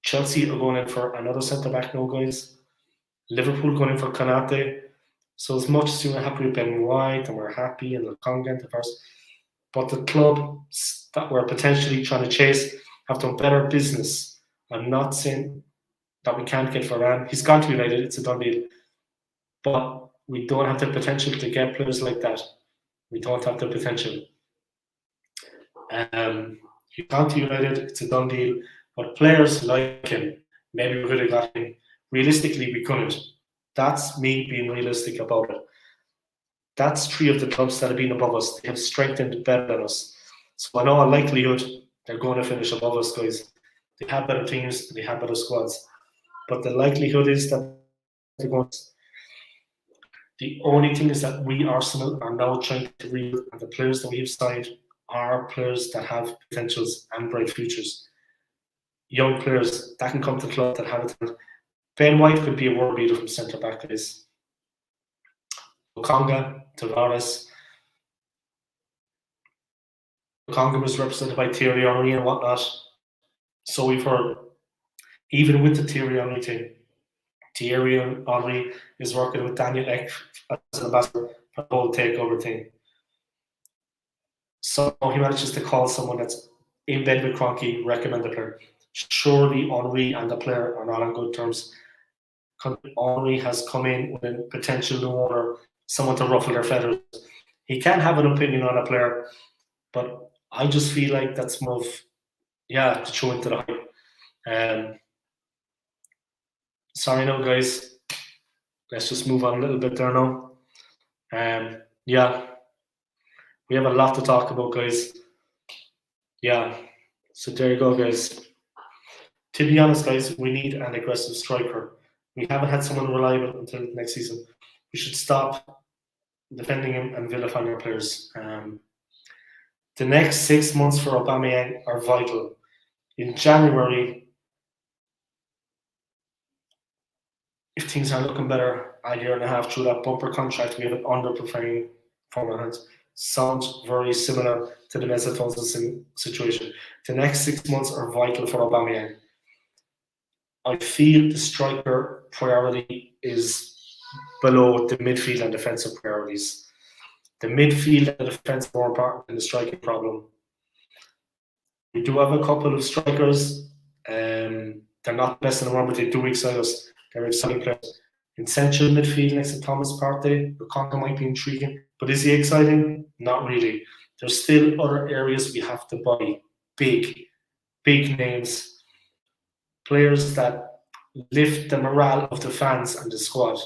Chelsea are going in for another centre-back now, guys. Liverpool going in for Konate. So as much as we're happy with Ben White and we're happy and Lokonga and Tavares, but the clubs that we're potentially trying to chase have done better business. I'm not saying that we can't get Varane. He's gone to United. It's a done deal. But we don't have the potential to get players like that. We don't have the potential. He's gone to United. It's a done deal. But players like him, maybe we could have got him. Realistically, we couldn't. That's me being realistic about it. That's 3 of the clubs that have been above us. They have strengthened better than us. So I know a likelihood they're going to finish above us, guys. They have better teams, they have better squads. But the likelihood is that they're going to. The only thing is that we, Arsenal, are now trying to rebuild, and the players that we have signed are players that have potentials and bright futures. Young players that can come to the club that have it. Ben White could be a world beater from centre back, guys. Lokonga, Tavares. Congo was represented by Thierry Henry and whatnot. So we've heard, even with the Thierry Henry thing, Thierry Henry is working with Daniel Ek as an ambassador for the whole takeover thing. So he manages to call someone that's in bed with Kroenke, recommend the player. Surely Henry and the player are not on good terms. Henry has come in with a potential new owner, someone to ruffle their feathers. He can have an opinion on a player, but I just feel like that's more of, to throw into the hype. Sorry, no, guys. Let's just move on a little bit there now. We have a lot to talk about, guys. So there you go, guys. To be honest, guys, we need an aggressive striker. We haven't had someone reliable until next season. We should stop defending him and vilifying our players. The next 6 months for Aubameyang are vital. In January, if things are looking better a year and a half through that bumper contract, we have an underperforming form of hands. Sounds very similar to the Mesut Ozil situation. The next 6 months are vital for Aubameyang. I feel the striker priority is below the midfield and defensive priorities. The midfield and the defense are more important than the striking problem. We do have a couple of strikers. They're not the best in the world, but they do excite us. They're exciting players. In central midfield next to Thomas Partey, Lukaku might be intriguing, but is he exciting? Not really. There's still other areas we have to buy. Big names. Players that lift the morale of the fans and the squad.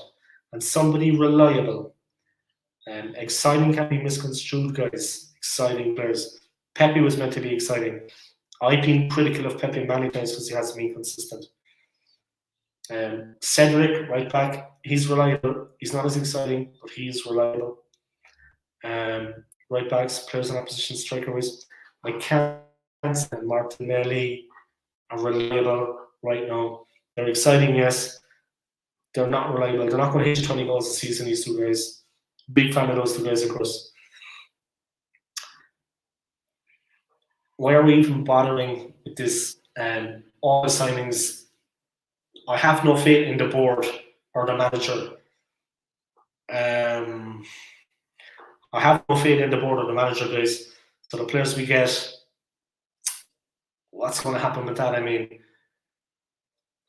And somebody reliable. Exciting can be misconstrued, guys. Exciting players. Pepe was meant to be exciting. I've been critical of Pepe many times because he hasn't been consistent. Cedric, right back, he's reliable. He's not as exciting, but he's reliable. Right backs, players in that position, striker-wise, like Kant and Martinelli are reliable right now. They're exciting, yes. They're not reliable. They're not going to hit you 20 goals a season, these two guys. Big fan of those two guys, of course. Why are we even bothering with this? All the signings, I have no faith in the board or the manager. I have no faith in the board or the manager, guys. So the players we get, what's going to happen with that? I mean,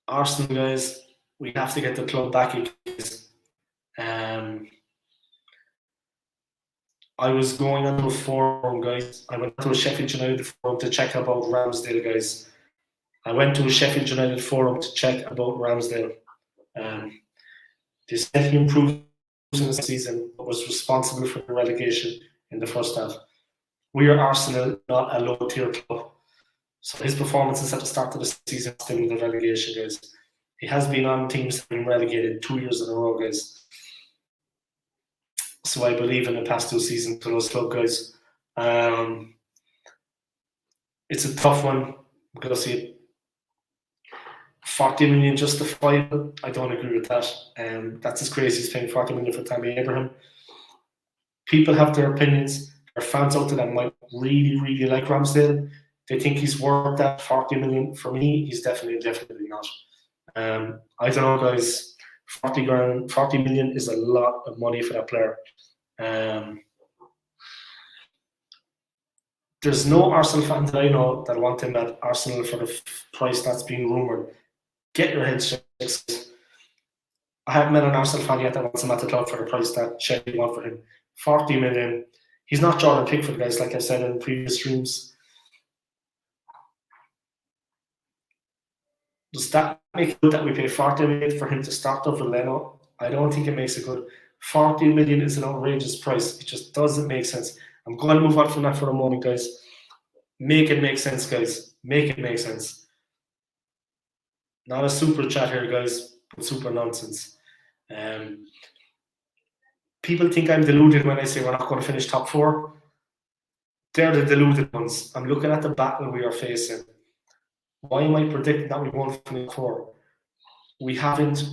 Arsenal, guys, we have to get the club back, guys. I was going onto a forum, guys. I went to a Sheffield United forum to check about Ramsdale, guys. I went to a Sheffield United forum to check about Ramsdale. They said he improved in the season, but was responsible for the relegation in the first half. We are Arsenal, not a low-tier club. So his performances at the start of the season still in the relegation, guys. He has been on teams that have been relegated 2 years in a row, guys. So I believe in the past 2 seasons for those club guys. It's a tough one because 40 million justifiable. I don't agree with that. That's as crazy as paying 40 million for Tammy Abraham. People have their opinions. There are fans out there that might really, really like Ramsdale. They think he's worth that 40 million. For me, he's definitely not. I don't know, guys. 40 million is a lot of money for that player. There's no Arsenal fan that I know that want him at Arsenal for the price that's being rumoured. Get your heads fixed. I haven't met an Arsenal fan yet that wants him at the club for the price that Sheffield want for him. 40 million. He's not Jordan Pickford, guys, like I said in previous streams. Does that make it good that we pay 40 million for him to start over Leno? I don't think it makes it good. 40 million is an outrageous price. It just doesn't make sense. I'm going to move on from that for a moment, guys. Make it make sense, guys. Make it make sense. Not a super chat here, guys, but super nonsense. People think I'm deluded when I say we're not going to finish top 4. They're the deluded ones. I'm looking at the battle we are facing. Why am I predicting that we won't finish 4? We haven't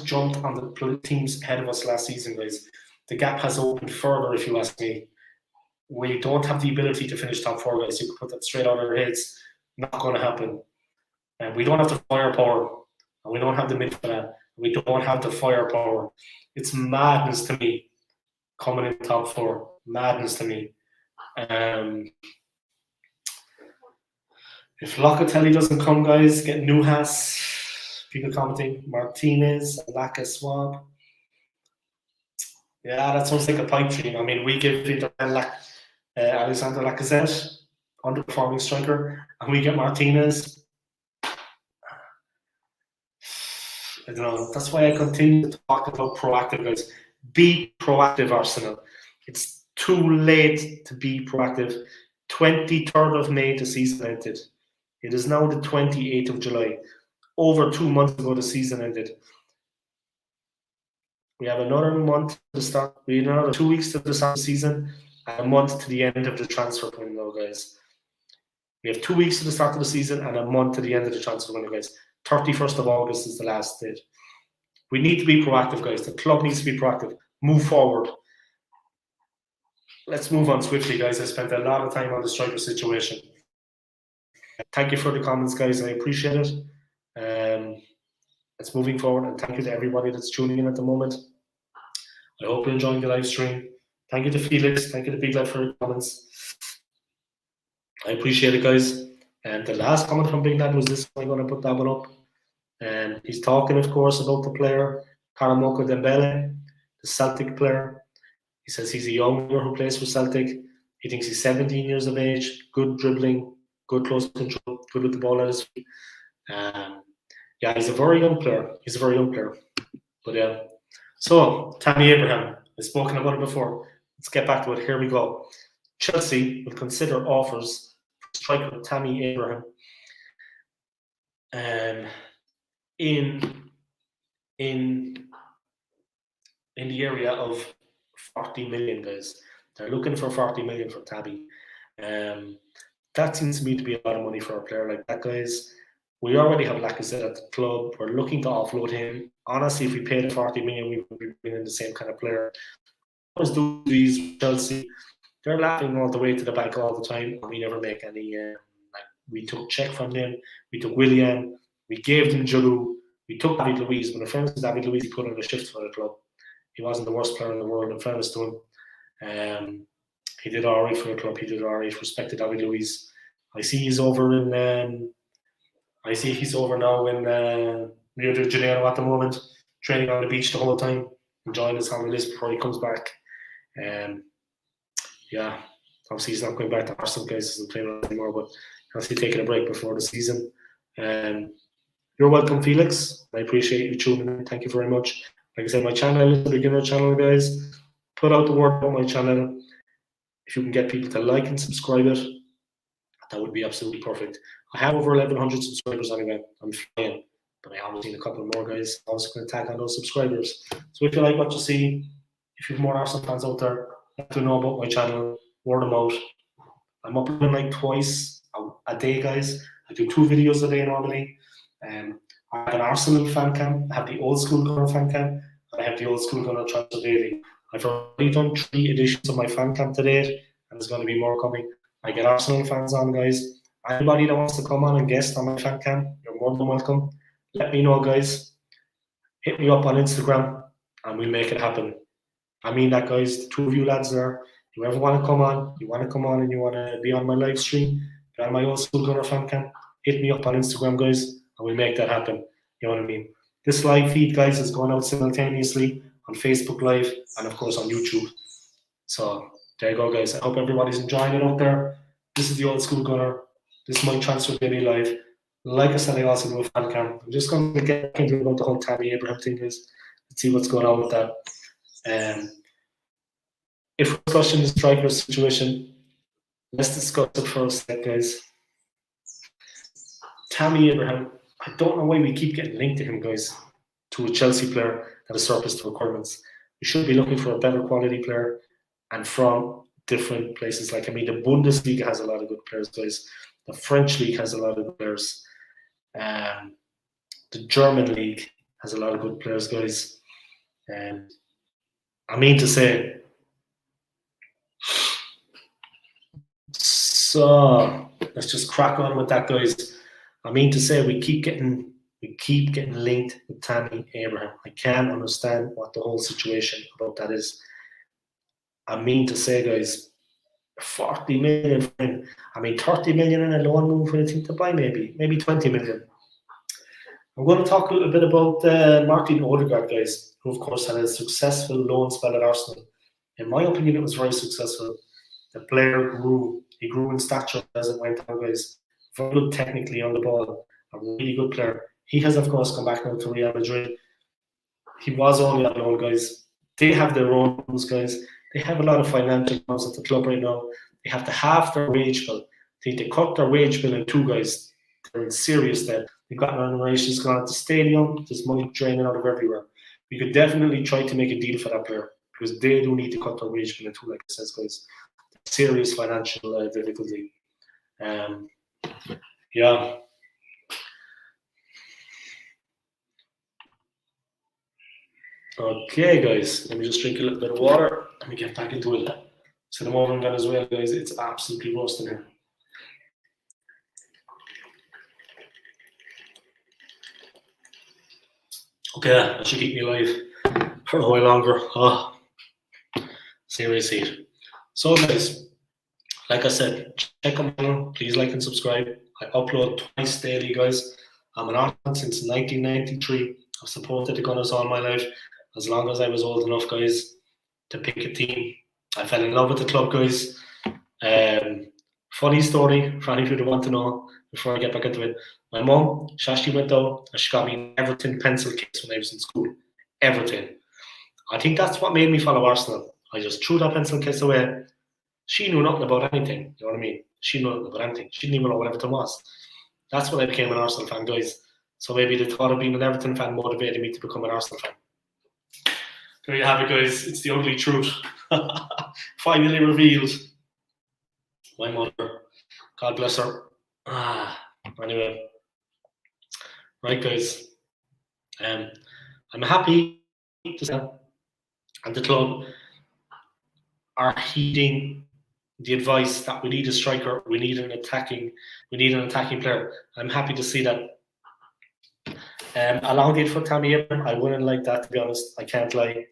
jumped on the teams ahead of us last season, guys. The gap has opened further, if you ask me. we don't have the ability to finish top four, guys. You can put that straight out of our heads. Not going to happen. And we don't have the firepower, and we don't have the midfield. We don't have the firepower. It's madness to me coming in top four. Madness to me. If Locatelli doesn't come, guys, get Newhouse. People commenting Martinez, Laka Swab. Yeah, that sounds like a pipe dream. I mean, we give Alexander Lacazette, underperforming striker, and we get Martinez. I don't know. That's why I continue to talk about proactive, guys. Be proactive, Arsenal. It's too late to be proactive. 23rd of May, the season ended. It is now the 28th of July. Over 2 months ago, the season ended. We have another month to start. We have another 2 weeks to the start of the season, and a month to the end of the transfer window, guys. We have 2 weeks to the start of the season and a month to the end of the transfer window, guys. 31st of August is the last date. We need to be proactive, guys. The club needs to be proactive. Move forward. Let's move on swiftly, guys. I spent a lot of time on the striker situation. Thank you for the comments, guys. I appreciate it. It's moving forward, and thank you to everybody that's tuning in at the moment. I hope you're enjoying the live stream. Thank you to Felix. Thank you to Big Lad for your comments. I appreciate it, guys. And the last comment from Big Lad was this. I'm going to put that one up. And he's talking, of course, about the player, Karamoko Dembele, the Celtic player. He says he's a younger who plays for Celtic. He thinks he's 17 years of age, good dribbling, good close control, good with the ball at his feet. Yeah, he's a very young player. But yeah. So, Tammy Abraham. I've spoken about it before. Let's get back to it. Here we go. Chelsea will consider offers for striker Tammy Abraham in the area of 40 million, guys. They're looking for 40 million for Tabby. That seems to me to be a lot of money for a player like that, guys. We already have Lacazette at the club. We're looking to offload him. Honestly, if we paid him 40 million, we would be bringing the same kind of player. Always do these Chelsea. They're laughing all the way to the bank all the time, and we never make any. We took Czech from them. We took Willian. We gave them Giroud. We took David Luiz. But in fairness to David Luiz, he put in a shift for the club. He wasn't the worst player in the world, in fairness to him. He did all right for the club. He did all right. Respect to David Luiz. I see he's over in. I see he's over now in Rio de Janeiro at the moment, training on the beach the whole time, enjoying his holidays before he comes back. Yeah, obviously he's not going back to Arsenal, guys. He's not playing anymore, but obviously taking a break before the season. You're welcome, Felix. I appreciate you tuning in. Thank you very much. Like I said, my channel is the beginner channel, guys. Put out the word about my channel. If you can get people to like and subscribe it, that would be absolutely perfect. I have over 1,100 subscribers anyway. I'm flying, but I always need a couple more, guys. I was going to tag on those subscribers. So if you like what you see, if you have more Arsenal fans out there, let them know about my channel, word them out. I'm uploading like twice a day, guys. I do 2 videos a day normally. I have an Arsenal fan cam, I have the Old School Gunner fan cam, and I have the Old School Gunner Transfer Daily. I've already done 3 editions of my fan cam to date, and there's going to be more coming. I get Arsenal fans on, guys. Anybody that wants to come on and guest on my fan cam, you're more than welcome. Let me know, guys. Hit me up on Instagram, and we'll make it happen. I mean that, guys. The 2 of you lads there, you ever want to come on, and you want to be on my live stream, be on my Old School Gunner fan cam, hit me up on Instagram, guys, and we'll make that happen. You know what I mean? This live feed, guys, is going out simultaneously on Facebook Live and, of course, on YouTube. So there you go, guys. I hope everybody's enjoying it out there. This is the Old School Gunner. This is my Transfer Daily Live. Like I said, I also do a fan cam. I'm just going to get into about the whole Tammy Abraham thing, guys. Let's see what's going on with that. If we're discussing the striker situation, let's discuss it for a sec, guys. Tammy Abraham, I don't know why we keep getting linked to him, guys, to a Chelsea player that has surplus to requirements. We should be looking for a better quality player and from different places. Like, I mean, the Bundesliga has a lot of good players, guys. The French league has a lot of good players. The German league has a lot of good players, guys. I mean to say, So let's just crack on with that, guys. I mean to say we keep getting linked with Tammy Abraham. I can't understand what the whole situation about that is. I mean to say, guys, 40 million for him. I mean, 30 million in a loan move for a team to buy, maybe 20 million. I'm going to talk a little bit about Martin Odegaard, guys, who of course had a successful loan spell at Arsenal. In my opinion, it was very successful. The player grew. He grew in stature as it went on, guys. Very good technically on the ball. A really good player. He has, of course, come back now to Real Madrid. He was only on loan, guys. They have their own rules, guys. They have a lot of financial problems at the club right now. They have to halve their wage bill. They cut their wage bill in two, guys. They're in serious debt. They've got renovations going on at the stadium. There's money draining out of everywhere. We could definitely try to make a deal for that player because they do need to cut their wage bill in two, like I said, guys. Serious financial difficulty. Yeah. Okay, guys. Let me just drink a little bit of water. Let me get back into it. So the moment in Venezuela, guys, it's absolutely roasting here. Okay, that should keep me alive for a while longer. Oh, seriously. So, guys, like I said, check them out. Please like and subscribe. I upload twice daily, guys. I'm an Arsenal since 1993. I've supported the Gunners all my life, as long as I was old enough, guys, to pick a team. I fell in love with the club, guys. Funny story for any of you who want to know before I get back into it. My mum, she went out and she got me an Everton pencil case when I was in school. Everton. I think that's what made me follow Arsenal. I just threw that pencil case away. She knew nothing about anything. You know what I mean? She knew nothing about anything. She didn't even know what Everton was. That's when I became an Arsenal fan, guys. So maybe the thought of being an Everton fan motivated me to become an Arsenal fan. There you have it, guys. It's the ugly truth. Finally revealed. My mother. God bless her. Anyway. Right, guys. I'm happy to say and the club are heeding the advice that we need a striker, we need an attacking player. I'm happy to see that. Allowing it for Tammy Abraham, I wouldn't like that, to be honest. I can't lie.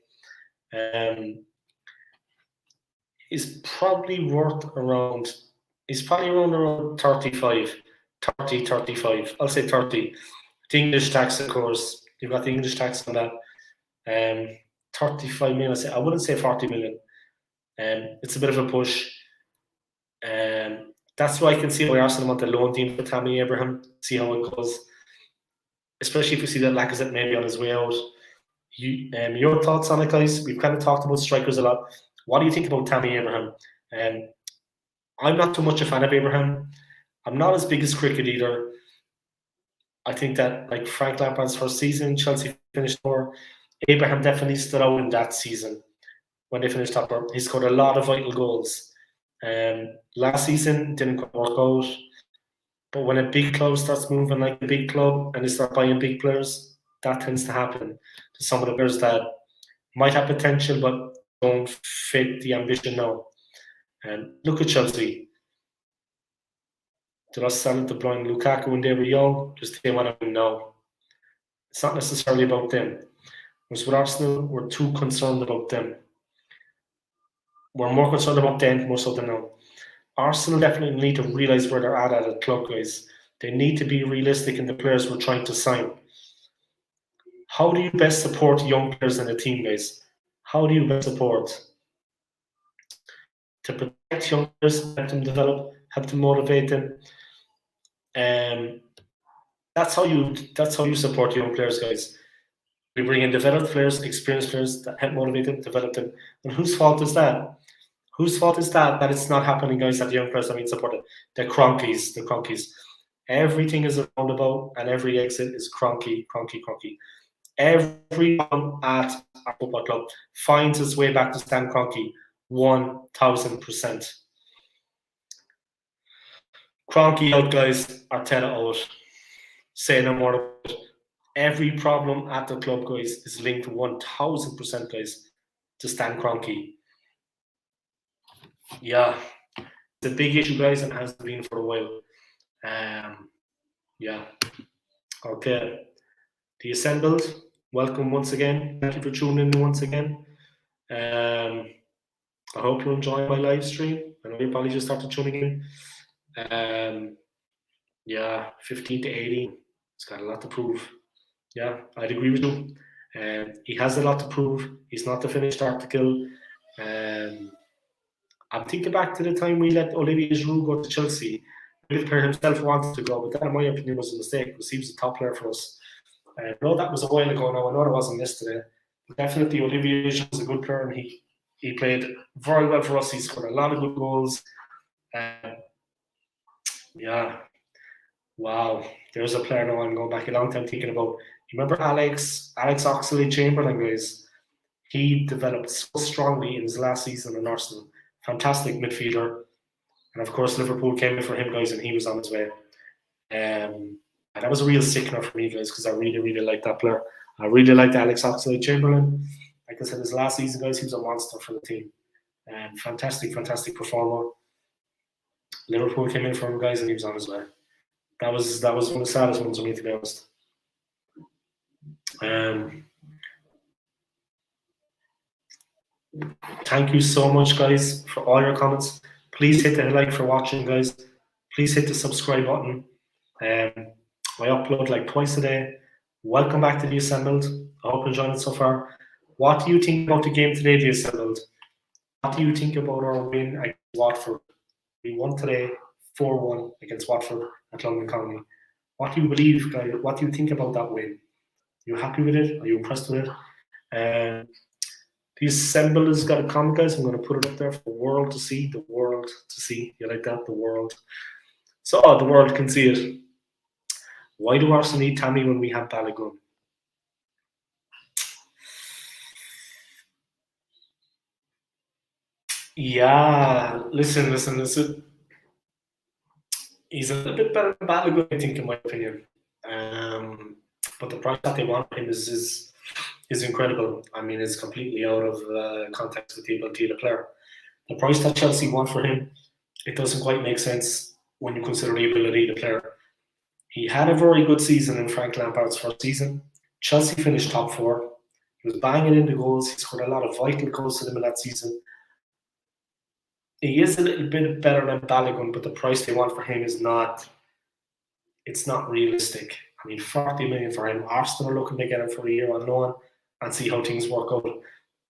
He's probably around 35. 35. I'll say 30. The English tax, of course. You've got the English tax on that. 35 million. I wouldn't say 40 million. It's a bit of a push. That's why I can see why Arsenal want the loan team for Tammy Abraham. See how it goes. Especially if you see that Lacazette maybe on his way out. Your thoughts on it, guys? We've kind of talked about strikers a lot. What do you think about Tammy Abraham? I'm not too much a fan of Abraham. I'm not as big as cricket either. I think that like Frank Lampard's first season, Chelsea finished fourth. Abraham definitely stood out in that season when they finished top. He scored a lot of vital goals. Last season didn't quite work out. But when a big club starts moving like a big club and they start buying big players, that tends to happen to some of the players that might have potential but don't fit the ambition now. And look at Chelsea. Did I sell it to blind Lukaku when they were young? Just they want to now. It's not necessarily about them. Whereas with Arsenal, we're too concerned about them. We're more concerned about them more so than now. Arsenal definitely need to realise where they're at the club, guys. They need to be realistic in the players we're trying to sign. How do you best support young players in the team, guys? How do you best support? To protect young players, help them develop, help them motivate them. That's how you support young players, guys. We bring in developed players, experienced players that help motivate them, develop them. And whose fault is that? Whose fault is that it's not happening, guys, that the young players are being supported? The Cronkies. Everything is a roundabout and every exit is Cronky. Everyone at our football club finds its way back to Stan Kroenke 1000%. Kroenke out, guys. Arteta out. Say no more about it. Every problem at the club, guys, is linked 1000%, guys, to Stan Kroenke. Yeah. It's a big issue, guys, and has been for a while. Yeah. Okay. The assembled, welcome once again. Thank you for tuning in once again. I hope you're enjoying my live stream. I know you probably just started tuning in. Yeah, 15 to 18. He's got a lot to prove. Yeah, I'd agree with you. He has a lot to prove. He's not the finished article. I'm thinking back to the time we let Olivier Giroud go to Chelsea. The player himself wanted to go, but that, in my opinion, was a mistake because he was a top player for us. I know that was a while ago now. I know it wasn't yesterday. But definitely, Olivier Giroud was a good player, and he played very well for us. He scored a lot of good goals. Yeah. Wow. There's a player now I'm going back a long time thinking about. You remember Alex Oxlade-Chamberlain, guys? He developed so strongly in his last season in Arsenal. Fantastic midfielder. And of course, Liverpool came in for him, guys, and he was on his way. And that was a real sickener for me, guys, because I really, really liked that player. I really liked Alex Oxlade-Chamberlain. Like I said, his last season, guys, he was a monster for the team. And fantastic, fantastic performer. Liverpool came in for him, guys, and he was on his way. That was one of the saddest ones for me, to be honest. Thank you so much, guys, for all your comments. Please hit the like for watching, guys. Please hit the subscribe button. I upload like twice a day. Welcome back to The Assembled. I hope you're enjoying it so far. What do you think about the game today, The Assembled? What do you think about our win against Watford? We won today 4-1 against Watford at London Colony. What do you believe, guys? What do you think about that win? Are you happy with it? Are you impressed with it? The Assembled has got a comment, guys. I'm going to put it up there for the world to see. The world to see. You like that? The world. So the world can see it. Why do Arsenal need Tammy when we have Balogun? Yeah, listen. He's a little bit better than Balogun, I think, in my opinion. But the price that they want for him is incredible. I mean, it's completely out of context with the ability of the player. The price that Chelsea want for him, it doesn't quite make sense when you consider the ability of the player. He had a very good season in Frank Lampard's first season. Chelsea finished top 4. He was banging in the goals. He scored a lot of vital goals to them in that season. He is a little bit better than Balogun, but the price they want for him is not realistic. I mean, 40 million for him. Arsenal are looking to get him for a year on loan and see how things work out.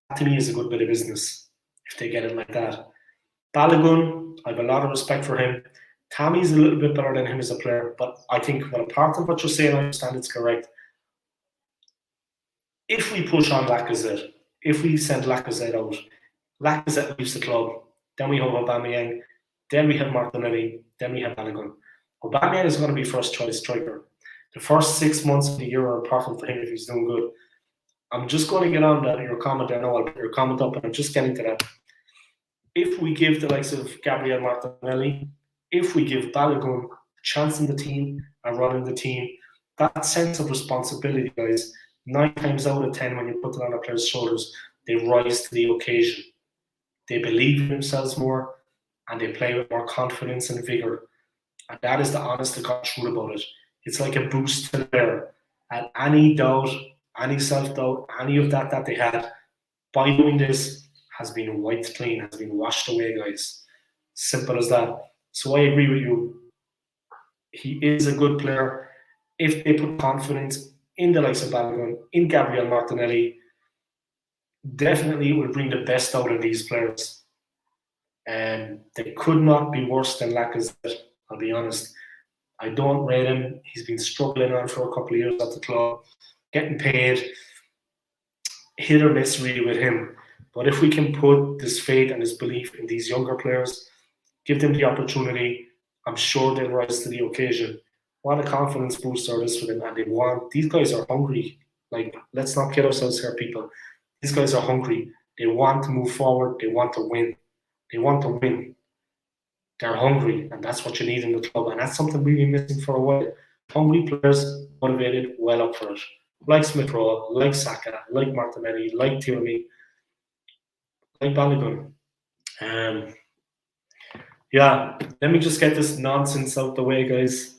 That to me is a good bit of business if they get it like that. Balogun, I have a lot of respect for him. Tammy's a little bit better than him as a player, but I think when part of what you're saying, I understand it's correct. If we push on Lacazette, if we send Lacazette out, Lacazette leaves the club, then we have Aubameyang, then we have Martinelli, then we have Balogun. Aubameyang is going to be first choice striker. The first 6 months of the year are important for him if he's doing good. I'm just going to get on that your comment. I know I'll put your comment up, and I'm just getting to that. If we give the likes of Gabriel Martinelli, if we give Balogun a chance in the team and running the team, that sense of responsibility, guys, 9 times out of 10, when you put it on a player's shoulders, they rise to the occasion. They believe in themselves more, and they play with more confidence and vigor. And that is the honest to God truth about it. It's like a boost to the player. And any doubt, any self-doubt, any of that they had, by doing this, has been wiped clean, has been washed away, guys. Simple as that. So I agree with you. He is a good player. If they put confidence in the likes of Balogun, in Gabriel Martinelli, definitely will bring the best out of these players. And they could not be worse than Lacazette, I'll be honest. I don't rate him. He's been struggling on for a couple of years at the club, getting paid, hit or miss really with him. But if we can put this faith and this belief in these younger players, give them the opportunity, I'm sure they'll rise to the occasion. What a confidence booster this for them. And these guys are hungry. Like, let's not kid ourselves here, people. These guys are hungry. They want to move forward. They want to win. They want to win. They're hungry, and that's what you need in the club. And that's something we've been missing for a while. Hungry players, motivated, well up for it. Like Smith Rowe, like Saka, like Martinelli, like Tierney, like Balogun. Yeah, let me just get this nonsense out the way, guys.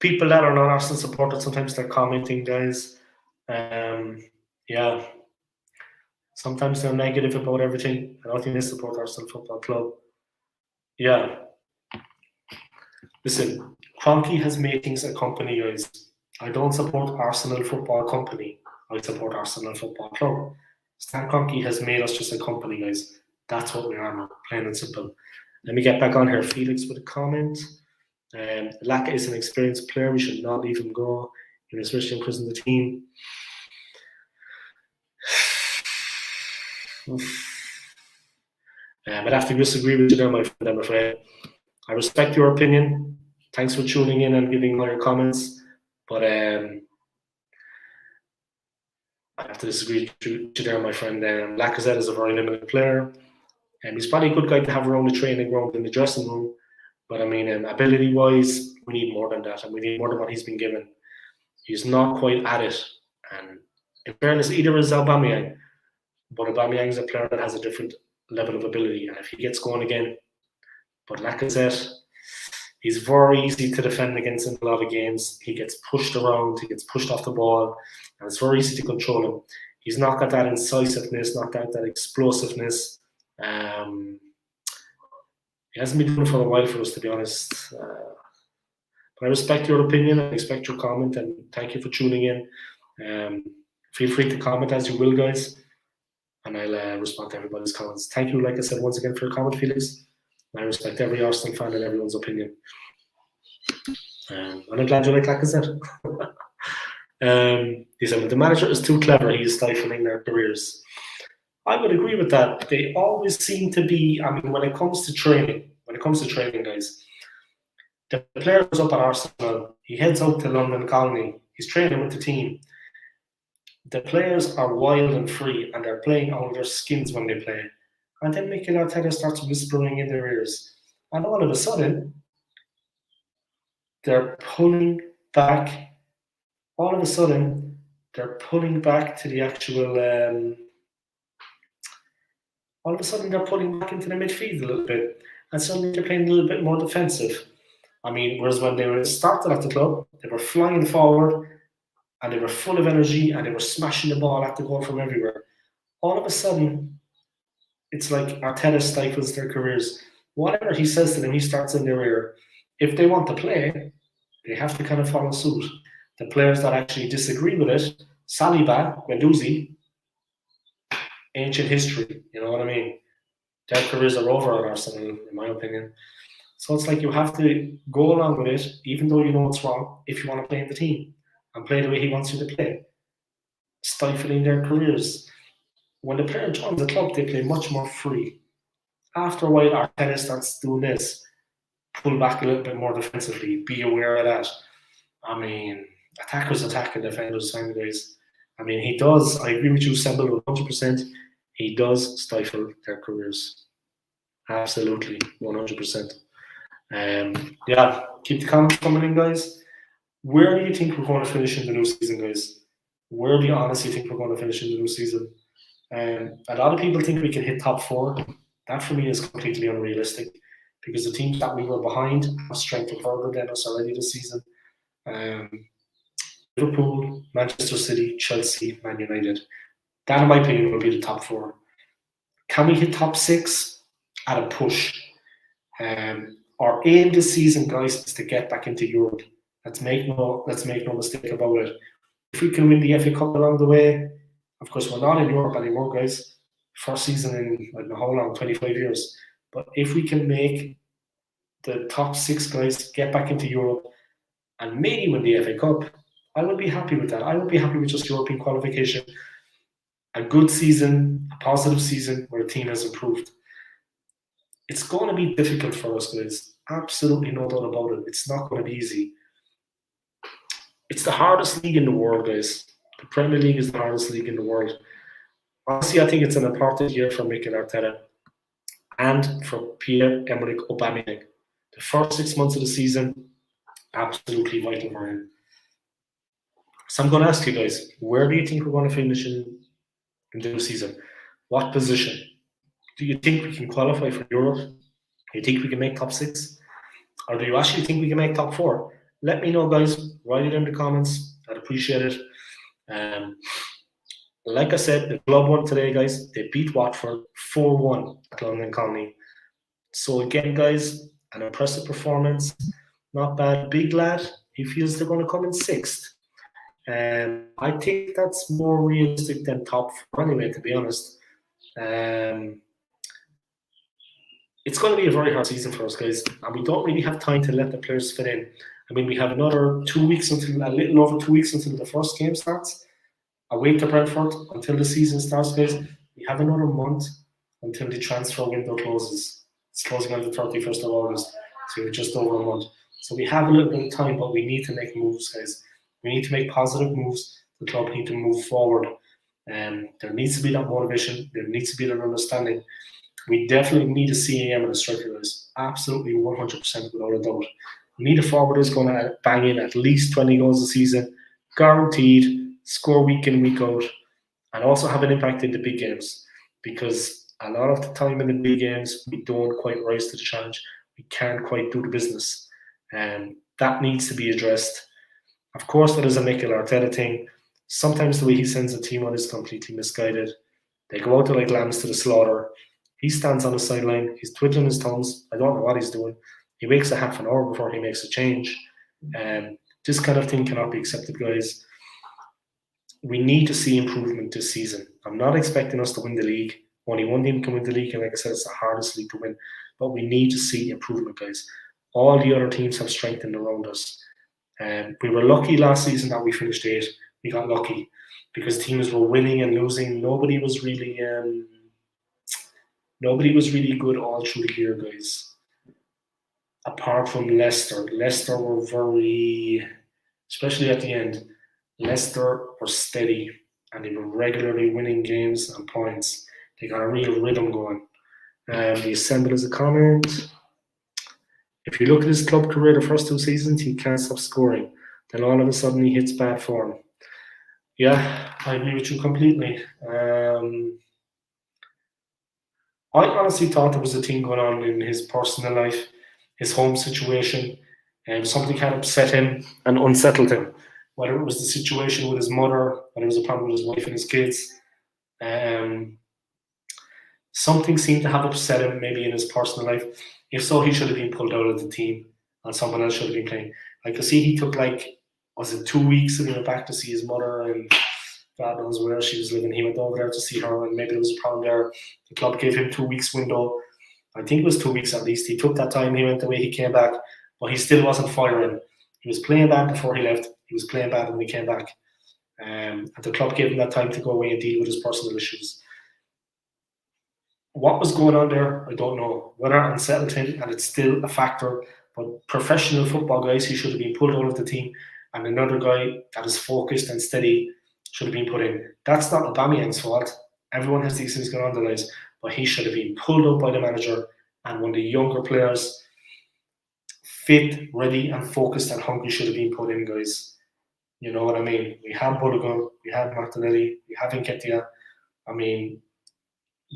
People that are not Arsenal supporters, sometimes they're commenting, guys. Yeah, sometimes they're negative about everything. I don't think they support Arsenal Football Club. Yeah. Listen, Cronky has made things a company, guys. I don't support Arsenal Football Company. I support Arsenal Football Club. Stan Kroenke has made us just a company, guys. That's what we are now, plain and simple. Let me get back on here. Felix with a comment. Laka is an experienced player. We should not leave him go. Especially in prison the team. I'd have to disagree with you there, my friend, I'm afraid. I respect your opinion. Thanks for tuning in and giving all your comments. But I have to disagree with you there, my friend. Lacazette is a very limited player. And he's probably a good guy to have around the training ground in the dressing room. But I mean, ability-wise, we need more than that. And we need more than what he's been given. He's not quite at it. And in fairness, either is Aubameyang. But Aubameyang is a player that has a different level of ability. And if he gets going again, but Lacazette, he's very easy to defend against in a lot of games. He gets pushed around, he gets pushed off the ball, and it's very easy to control him. He's not got that incisiveness, not got that explosiveness. He hasn't been doing it for a while for us, to be honest. But I respect your opinion, I respect your comment, and thank you for tuning in. Feel free to comment as you will, guys, and I'll respond to everybody's comments. Thank you, like I said, once again for your comment, Felix. I respect every Arsenal fan and everyone's opinion. And I'm glad you like Lacazette. He said, the manager is too clever, he is stifling their careers. I would agree with that. They always seem to be, I mean, when it comes to training, guys, the player goes up at Arsenal, he heads out to London Colony, he's training with the team. The players are wild and free, and they're playing out of their skins when they play. And then Mikel Arteta starts whispering in their ears. And all of a sudden, they're pulling back. All of a sudden, they're pulling back to the actual. All of a sudden, they're pulling back into the midfield a little bit. And suddenly, they're playing a little bit more defensive. I mean, whereas when they were started at the club, they were flying forward and they were full of energy and they were smashing the ball at the goal from everywhere. All of a sudden, it's like Arteta stifles their careers. Whatever he says to them, he starts in their ear. If they want to play, they have to kind of follow suit. The players that actually disagree with it, Saliba, Guendouzi, ancient history, you know what I mean? Their careers are over at Arsenal, in my opinion. So it's like you have to go along with it, even though you know it's wrong, if you want to play in the team and play the way he wants you to play. Stifling their careers. When the player joins the club, they play much more free. After a while, Arteta starts doing this. Pull back a little bit more defensively. Be aware of that. I mean, attackers attack and defenders find ways. I mean, he does. I agree with you, Semble, 100%. He does stifle their careers. Absolutely, 100%. Yeah, keep the comments coming in, guys. Where do you think we're going to finish in the new season, guys? Where do you honestly think we're going to finish in the new season? A lot of people think we can hit top 4. That for me is completely unrealistic because the teams that we were behind have strengthened further than us already this season. Liverpool, Manchester City, Chelsea, Man United. That, in my opinion, will be the top 4. Can we hit top 6? At a push. Our aim this season, guys, is to get back into Europe. Let's make no mistake about it. If we can win the FA Cup along the way, of course, we're not in Europe anymore, guys. First season in, I don't know how long, 25 years. But if we can make the top 6 guys get back into Europe and maybe win the FA Cup, I would be happy with that. I would be happy with just European qualification. A good season, a positive season where the team has improved. It's going to be difficult for us, guys. Absolutely no doubt about it. It's not going to be easy. It's the hardest league in the world, guys. The Premier League is the hardest league in the world. Honestly, I think it's an important year for Mikel Arteta and for Pierre-Emerick Aubameyang. The first 6 months of the season, absolutely vital for him. So I'm going to ask you guys, where do you think we're going to finish in the new season? What position? Do you think we can qualify for Europe? Do you think we can make top 6? Or do you actually think we can make top 4? Let me know, guys. Write it in the comments. I'd appreciate it. Like I said, the club won today, guys. They beat Watford 4-1 at London Colney. So again, guys, an impressive performance. Not bad. Big lad, he feels they're going to come in 6th. I think that's more realistic than top 4 anyway, to be honest. It's going to be a very hard season for us, guys, and we don't really have time to let the players fit in. I mean, we have another 2 weeks until, a little over 2 weeks until the first game starts. Away to Brentford until the season starts, guys. We have another month until the transfer window closes. It's closing on the 31st of August, so we're just over a month. So we have a little bit of time, but we need to make moves, guys. We need to make positive moves. The club need to move forward. There needs to be that motivation. There needs to be that understanding. We definitely need a CAM and a striker, guys. Absolutely 100% without a doubt. We need a forward who's going to bang in at least 20 goals a season, guaranteed, score week in, week out, and also have an impact in the big games. Because a lot of the time in the big games, we don't quite rise to the challenge. We can't quite do the business. And that needs to be addressed. Of course, that is a Mikel Arteta thing. Sometimes the way he sends a team on is completely misguided. They go out there like lambs to the slaughter. He stands on the sideline. He's twiddling his thumbs. I don't know what he's doing. He waits a half an hour before he makes a change. This kind of thing cannot be accepted, guys. We need to see improvement this season. I'm not expecting us to win the league. Only one team can win the league, and like I said, it's the hardest league to win. But we need to see improvement, guys. All the other teams have strengthened around us. We were lucky last season that we finished 8th. We got lucky because teams were winning and losing. Nobody was really good all through the year, guys. Apart from Leicester. Leicester were very, especially at the end, Leicester were steady and they were regularly winning games and points. They got a real rhythm going. The assembled as a comment. If you look at his club career, the first 2 seasons, he can't stop scoring. Then all of a sudden he hits bad form. Yeah, I agree with you completely. I honestly thought there was a thing going on in his personal life, his home situation, and something had upset him and unsettled him. Whether it was the situation with his mother, whether it was a problem with his wife and his kids, something seemed to have upset him maybe in his personal life. If so, he should have been pulled out of the team and someone else should have been playing. I could see he took 2 weeks and he went back to see his mother and God knows where she was living. He went over there to see her and maybe there was a problem there. The club gave him 2 weeks window. I think it was 2 weeks at least. He took that time, he went away, he came back, but he still wasn't firing. He was playing bad before he left. He was playing bad when he came back. And the club gave him that time to go away and deal with his personal issues. What was going on there, I don't know. Whether unsettled him, and it's still a factor, but professional football guys, he should have been pulled out of the team, and another guy that is focused and steady should have been put in. That's not Aubameyang's fault. Everyone has these things going on in their lives, but he should have been pulled out by the manager, and one of the younger players, fit, ready, and focused and hungry, should have been put in, guys. You know what I mean? We have Balogun, we have Martinelli, we have Nketiah. I mean,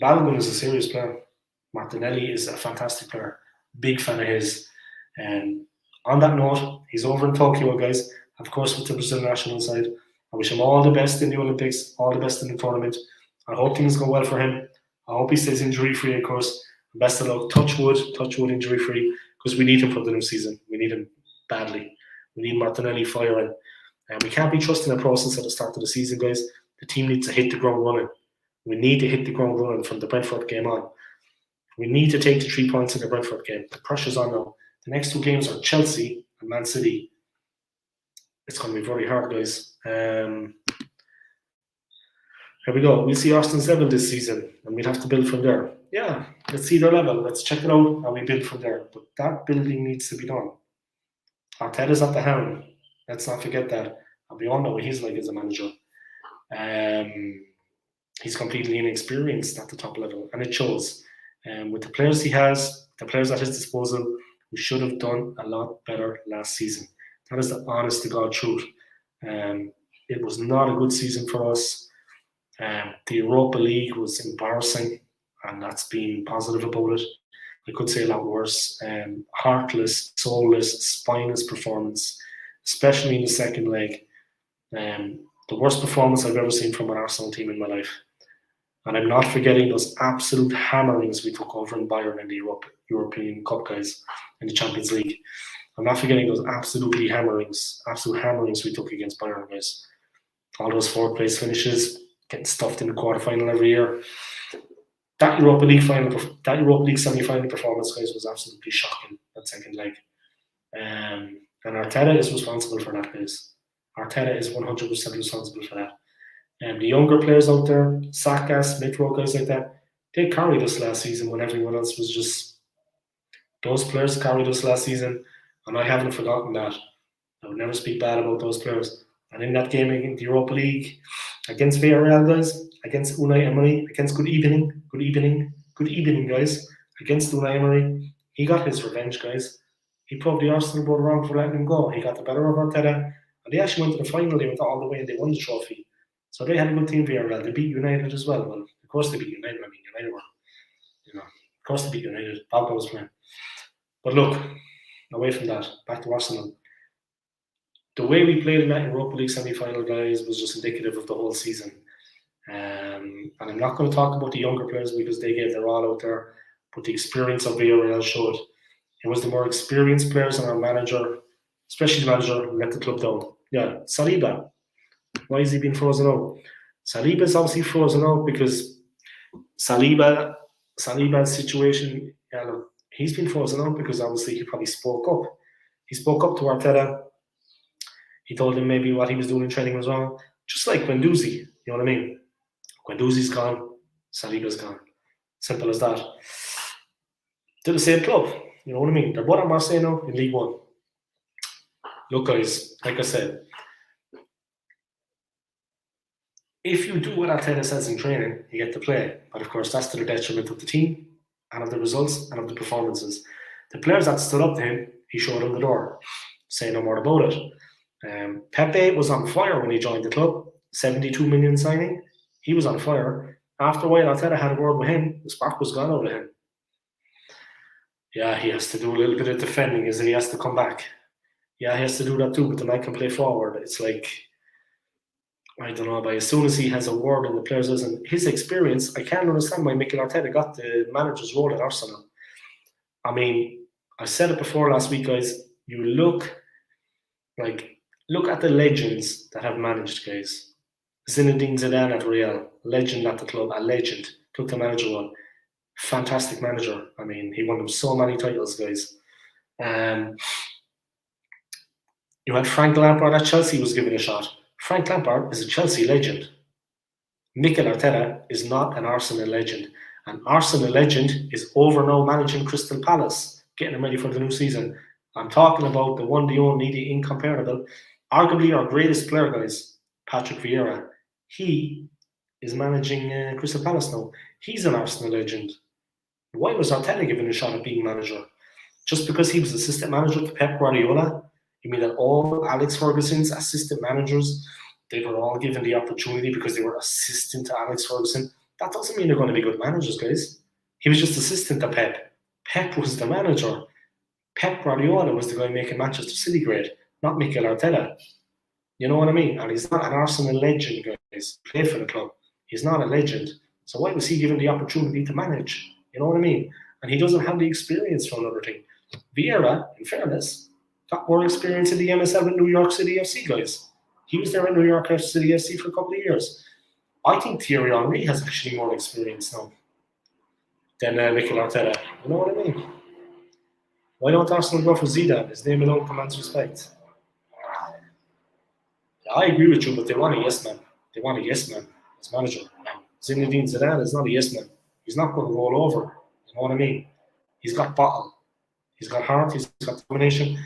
Balogun is a serious player. Martinelli is a fantastic player. Big fan of his. And on that note, he's over in Tokyo, guys. Of course, with the Brazil national side. I wish him all the best in the Olympics, all the best in the tournament. I hope things go well for him. I hope he stays injury-free, of course. Best of luck. Touch wood injury-free, because we need him for the new season. We need him badly. We need Martinelli firing. And we can't be trusting the process at the start of the season, guys. The team needs to hit the ground running. We need to hit the ground running from the Brentford game on. We need to take the 3 points in the Brentford game. The pressure's on now. The next 2 games are Chelsea and Man City. It's going to be very hard, guys. Here we go. We'll see Arsenal's level this season, and we'll have to build from there. Yeah, let's see their level. Let's check it out, and we build from there. But that building needs to be done. Arteta's at the helm. Let's not forget that. And we all know what he's like as a manager. He's completely inexperienced at the top level, and it shows. With the players he has, the players at his disposal, we should have done a lot better last season. That is the honest to God truth. It was not a good season for us. The Europa League was embarrassing. and that's being positive about it. I could say a lot worse. Heartless, soulless, spineless performance, especially in the second leg. The worst performance I've ever seen from an Arsenal team in my life. And I'm not forgetting those absolute hammerings we took over in Bayern in the European Cup, guys, in the Champions League. I'm not forgetting those absolute hammerings we took against Bayern, guys. All those fourth place finishes, getting stuffed in the quarterfinal every year. That Europa League semi-final performance, guys, was absolutely shocking. That second leg, and Arteta is responsible for that, guys. Arteta is 100% responsible for that. And the younger players out there, Saka, Smith Rowe, guys like that, they carried us last season when everyone else was just. Those players carried us last season, and I haven't forgotten that. I would never speak bad about those players. And in that game against the Europa League, against Villarreal, guys, against Unai Emery, against good evening, guys, against Unai Emery, he got his revenge, guys. He proved the Arsenal board wrong for letting him go. He got the better of Arteta, and they actually went to the final. They went all the way, and they won the trophy. So they had a good team, Villarreal. They beat United as well. Well, of course they beat United. I mean, United were, of course they beat United. Pogba was playing. But look, away from that, back to Arsenal. The way we played in that Europa League semi-final, guys, was just indicative of the whole season. And I'm not going to talk about the younger players because they gave their all out there, but the experience of Villarreal showed. It was the more experienced players and our manager, especially the manager, let the club down. Yeah, Saliba. Why is he being frozen out? Saliba's obviously frozen out because Saliba's situation, he's been frozen out because obviously he probably spoke up. He spoke up to Arteta. He told him maybe what he was doing in training was wrong. Just like Guendouzi, you know what I mean? Guendouzi's gone, Saliba's gone. Simple as that. They're the same club, you know what I mean? They're both at Marseille now in League One. Look, guys, like I said, if you do what Arteta says in training, you get to play. But of course, that's to the detriment of the team and of the results and of the performances. The players that stood up to him, he showed them the door. Say no more about it. Pepe was on fire when he joined the club. 72 million signing. He was on fire. After a while, Arteta had a word with him. The spark was gone out of him. Yeah, he has to do a little bit of defending as he has to come back. Yeah, he has to do that too, but the man can play forward. It's like, I don't know, but as soon as he has a word and the players and his experience, I can't understand why Mikel Arteta got the manager's role at Arsenal. I mean, I said it before last week, guys. You look at the legends that have managed, guys. Zinedine Zidane at Real, legend at the club, a legend. Took the manager role. Fantastic manager. I mean, he won them so many titles, guys. You had Frank Lampard at Chelsea was given a shot. Frank Lampard is a Chelsea legend. Mikel Arteta is not an Arsenal legend. An Arsenal legend is over now managing Crystal Palace, getting them ready for the new season. I'm talking about the one, the only, the incomparable, arguably our greatest player, guys, Patrick Vieira. He is managing Crystal Palace now. He's an Arsenal legend. Why was Arteta given a shot at being manager? Just because he was assistant manager to Pep Guardiola? You mean that all Alex Ferguson's assistant managers, they were all given the opportunity because they were assistant to Alex Ferguson? That doesn't mean they're going to be good managers, guys. He was just assistant to Pep. Pep was the manager. Pep Guardiola was the guy making Manchester City great, not Mikel Arteta. You know what I mean? And he's not an Arsenal legend, guys. He played for the club. He's not a legend. So why was he given the opportunity to manage? You know what I mean? And he doesn't have the experience for another thing. Vieira, in fairness, got more experience in the MSL with New York City FC, guys. He was there at New York City FC for a couple of years. I think Thierry Henry has actually more experience now than Mikel Arteta. You know what I mean? Why don't Arsenal go for Zidane? His name alone commands respect. Yeah, I agree with you, but they want a yes man. They want a yes man as manager. Zinedine Zidane is not a yes man. He's not going to roll over. You know what I mean? He's got bottle. He's got heart. He's got determination.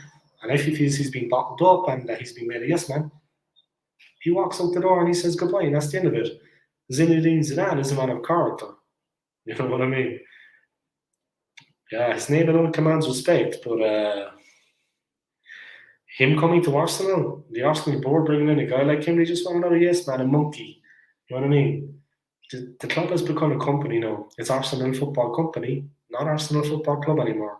And if he feels he's being bottled up and that he's being made a yes man, he walks out the door and he says goodbye, and that's the end of it. Zinedine Zidane is a man of character. You know what I mean? Yeah, his name alone commands respect, but him coming to Arsenal, the Arsenal board bringing in a guy like him, they just want another yes man, a monkey. You know what I mean? The club has become a company now. It's Arsenal Football Company, not Arsenal Football Club anymore.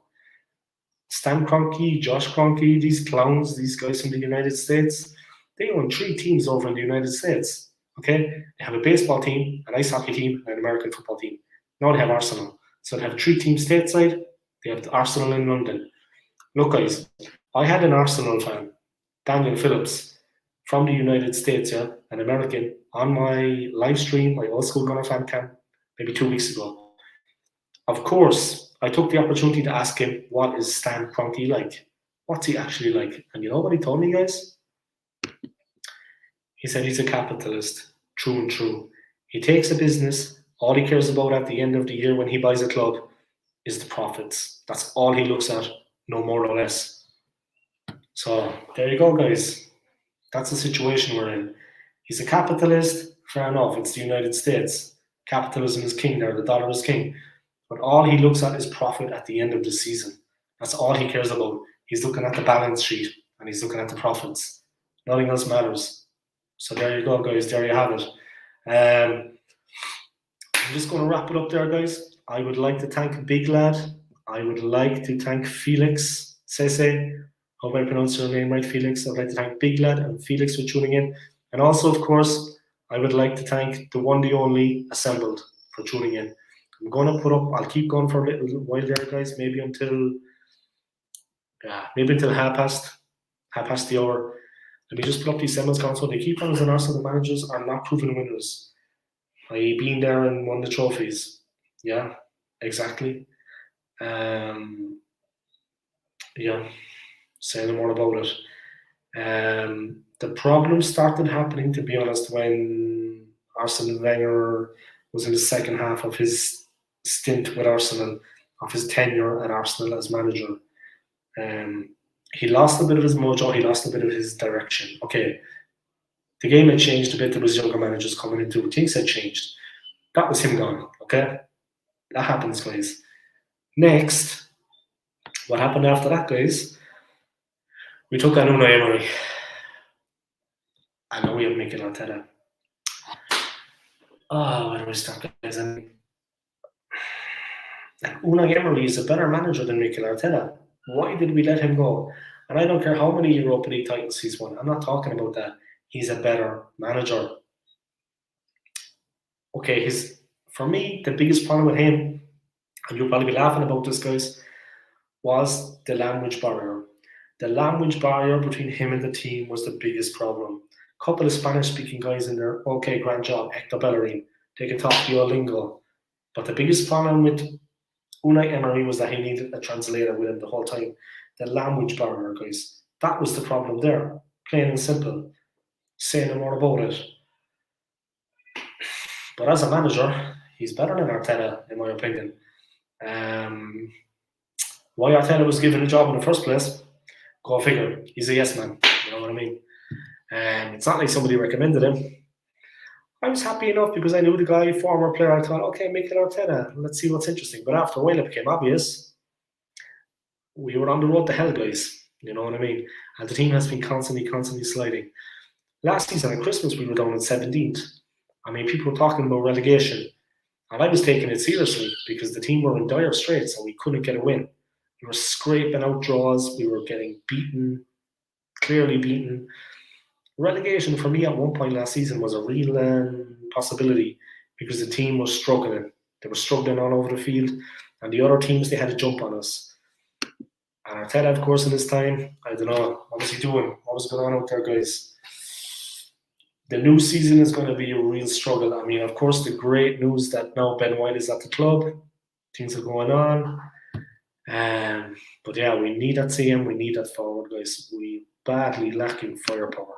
Stan Kroenke, Josh Kroenke, these clowns, these guys from the United States, they own 3 teams over in the United States. Okay, they have a baseball team, an ice hockey team, and an American football team. Now they have Arsenal, so they have 3 teams stateside. They have the Arsenal in London. Look, guys, I had an Arsenal fan, Daniel Phillips, from the United States, yeah, an American, on my live stream, my old school Gunner fan camp, maybe 2 weeks ago. Of course, I took the opportunity to ask him, what is Stan Kroenke like? What's he actually like? And you know what he told me, guys? He said he's a capitalist, true and true. He takes a business, all he cares about at the end of the year when he buys a club is the profits. That's all he looks at, no more or less. So there you go, guys. That's the situation we're in. He's a capitalist, fair enough, it's the United States. Capitalism is king there, the dollar is king. But all he looks at is profit at the end of the season. That's all he cares about. He's looking at the balance sheet and he's looking at the profits. Nothing else matters. So there you go, guys. There you have it. I'm just going to wrap it up there, guys. I would like to thank Big Lad. I would like to thank Felix Sese. Hope I pronounced your name right, Felix. I'd like to thank Big Lad and Felix for tuning in. And also, of course, I would like to thank the one, the only Assembled for tuning in. I'm going to put up, I'll keep going for a little while there, guys, maybe until half past the hour. Let me just put up the Assembled console. The key problems in Arsenal, the managers are not proven winners. I.e. been there and won the trophies. Yeah, exactly. Yeah, say no more about it. The problem started happening, to be honest, when Arsene Wenger was in the second half of his stint with Arsenal, of his tenure at Arsenal as manager. He lost a bit of his mojo, he lost a bit of his direction. Okay, the game had changed a bit, there was younger managers coming into, things had changed. That was him gone, okay? That happens, guys. Next, what happened after that, guys? We took on Unai Emery. I know we have Mikel Arteta. Oh, where do we start, guys? Unai Emery is a better manager than Mikel Arteta. Why did we let him go? And I don't care how many Europa League titles he's won. I'm not talking about that. He's a better manager. Okay, for me, the biggest problem with him, and you'll probably be laughing about this, guys, was the language barrier. The language barrier between him and the team was the biggest problem. A couple of Spanish-speaking guys in there, okay, grand job, Hector Bellerin. They can talk Duolingo. But the biggest problem with Unai Emery was that he needed a translator with him the whole time. The language barrier, guys. That was the problem there. Plain and simple. Say no more about it. But as a manager, he's better than Arteta, in my opinion. Why Arteta was given a job in the first place, go figure. He's a yes man. You know what I mean? It's not like somebody recommended him. I was happy enough because I knew the guy, former player. I thought, okay, Mikel Arteta, let's see what's interesting. But after a while, it became obvious we were on the road to hell, guys. You know what I mean? And the team has been constantly sliding. Last season at Christmas, we were down at 17th. I mean, people were talking about relegation. And I was taking it seriously because the team were in dire straits and we couldn't get a win. We were scraping out draws. We were getting beaten, clearly beaten. Relegation for me at one point last season was a real possibility because the team was struggling. They were struggling all over the field, and the other teams, they had to jump on us. And Arteta, of course, in his time, I don't know, what was he doing? What was going on out there, guys? The new season is going to be a real struggle. I mean, of course, the great news that now Ben White is at the club. Things are going on. But yeah, we need that CM, we need that forward, guys. We badly lacking firepower.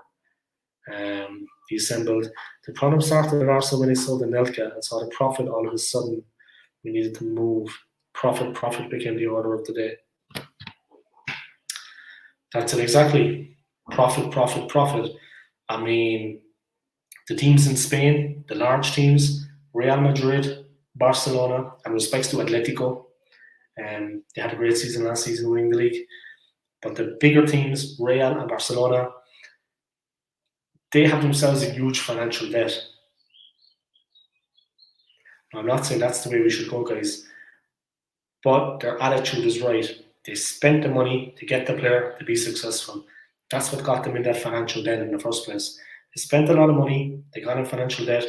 He assembled. The problem started at Arsenal when they sold Anelka and saw the profit all of a sudden. We needed to move. Profit became the order of the day. That's it exactly. Profit. I mean, the teams in Spain, the large teams, Real Madrid, Barcelona, and respects to Atletico. They had a great season last season winning the league. But the bigger teams, Real and Barcelona, they have themselves a huge financial debt. I'm not saying that's the way we should go, guys, but their attitude is right. They spent the money to get the player to be successful. That's what got them in that financial debt in the first place. They spent a lot of money, they got in financial debt,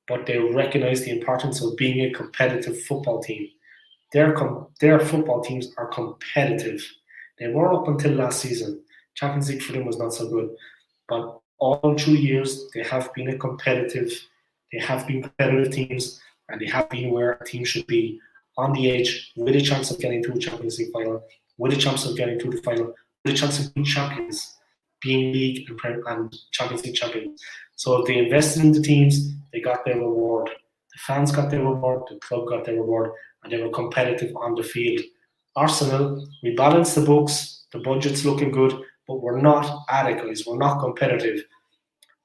but they recognized the importance of being a competitive football team. Their football teams are competitive. They were up until last season. Champions League for them was not so good, but all 2 years they have been a competitive. They have been competitive teams, and they have been where a team should be, on the edge, with a chance of getting to a Champions League final, with a chance of getting to the final, with a chance of being champions, being league and Champions League champions. So if they invested in the teams, they got their reward. The fans got their reward, the club got their reward, and they were competitive on the field. Arsenal, we balanced the books, the budget's looking good, but we're not adequate, we're not competitive.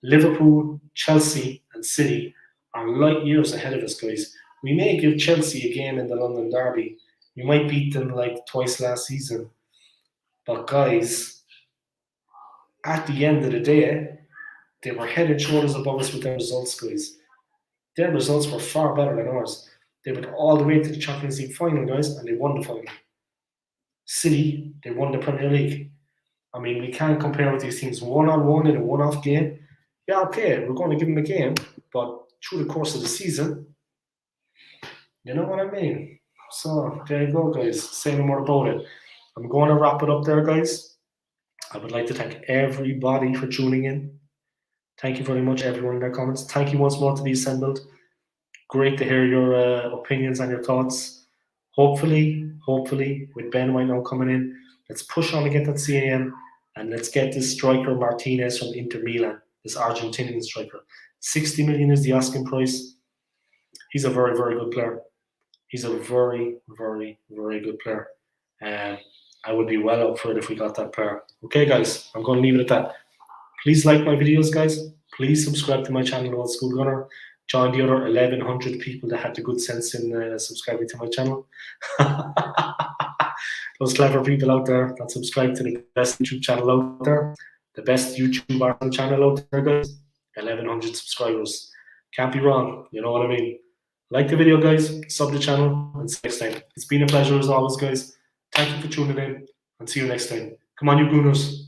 Liverpool, Chelsea, and City are light years ahead of us, guys. We may give Chelsea a game in the London Derby. We might beat them like twice last season. But guys, at the end of the day, they were head and shoulders above us with their results, guys. Their results were far better than ours. They went all the way to the Champions League final, guys, and they won the final. City, they won the Premier League. I mean, we can't compare with these teams one-on-one in a one-off game. Yeah, okay, we're going to give them a game, but through the course of the season, you know what I mean? So, there you go, guys. Say no more about it. I'm going to wrap it up there, guys. I would like to thank everybody for tuning in. Thank you very much, everyone in their comments. Thank you once more to the assembled. Great to hear your opinions and your thoughts. Hopefully, with Ben White now coming in, let's push on to get that CAM, and let's get this striker Martinez from Inter Milan, this Argentinian striker. 60 million is the asking price. He's a very, very good player. He's a very, very, very good player. I would be well up for it if we got that player. Okay, guys, I'm going to leave it at that. Please like my videos, guys. Please subscribe to my channel, Old School Gunner. Join the other 1,100 people that had the good sense in subscribing to my channel. Those clever people out there that subscribe to the best YouTube channel out there, the best YouTube Arsenal channel out there, guys. 1,100 subscribers. Can't be wrong. You know what I mean? Like the video, guys. Sub the channel. And see you next time. It's been a pleasure as always, guys. Thank you for tuning in. And see you next time. Come on, you Gooners.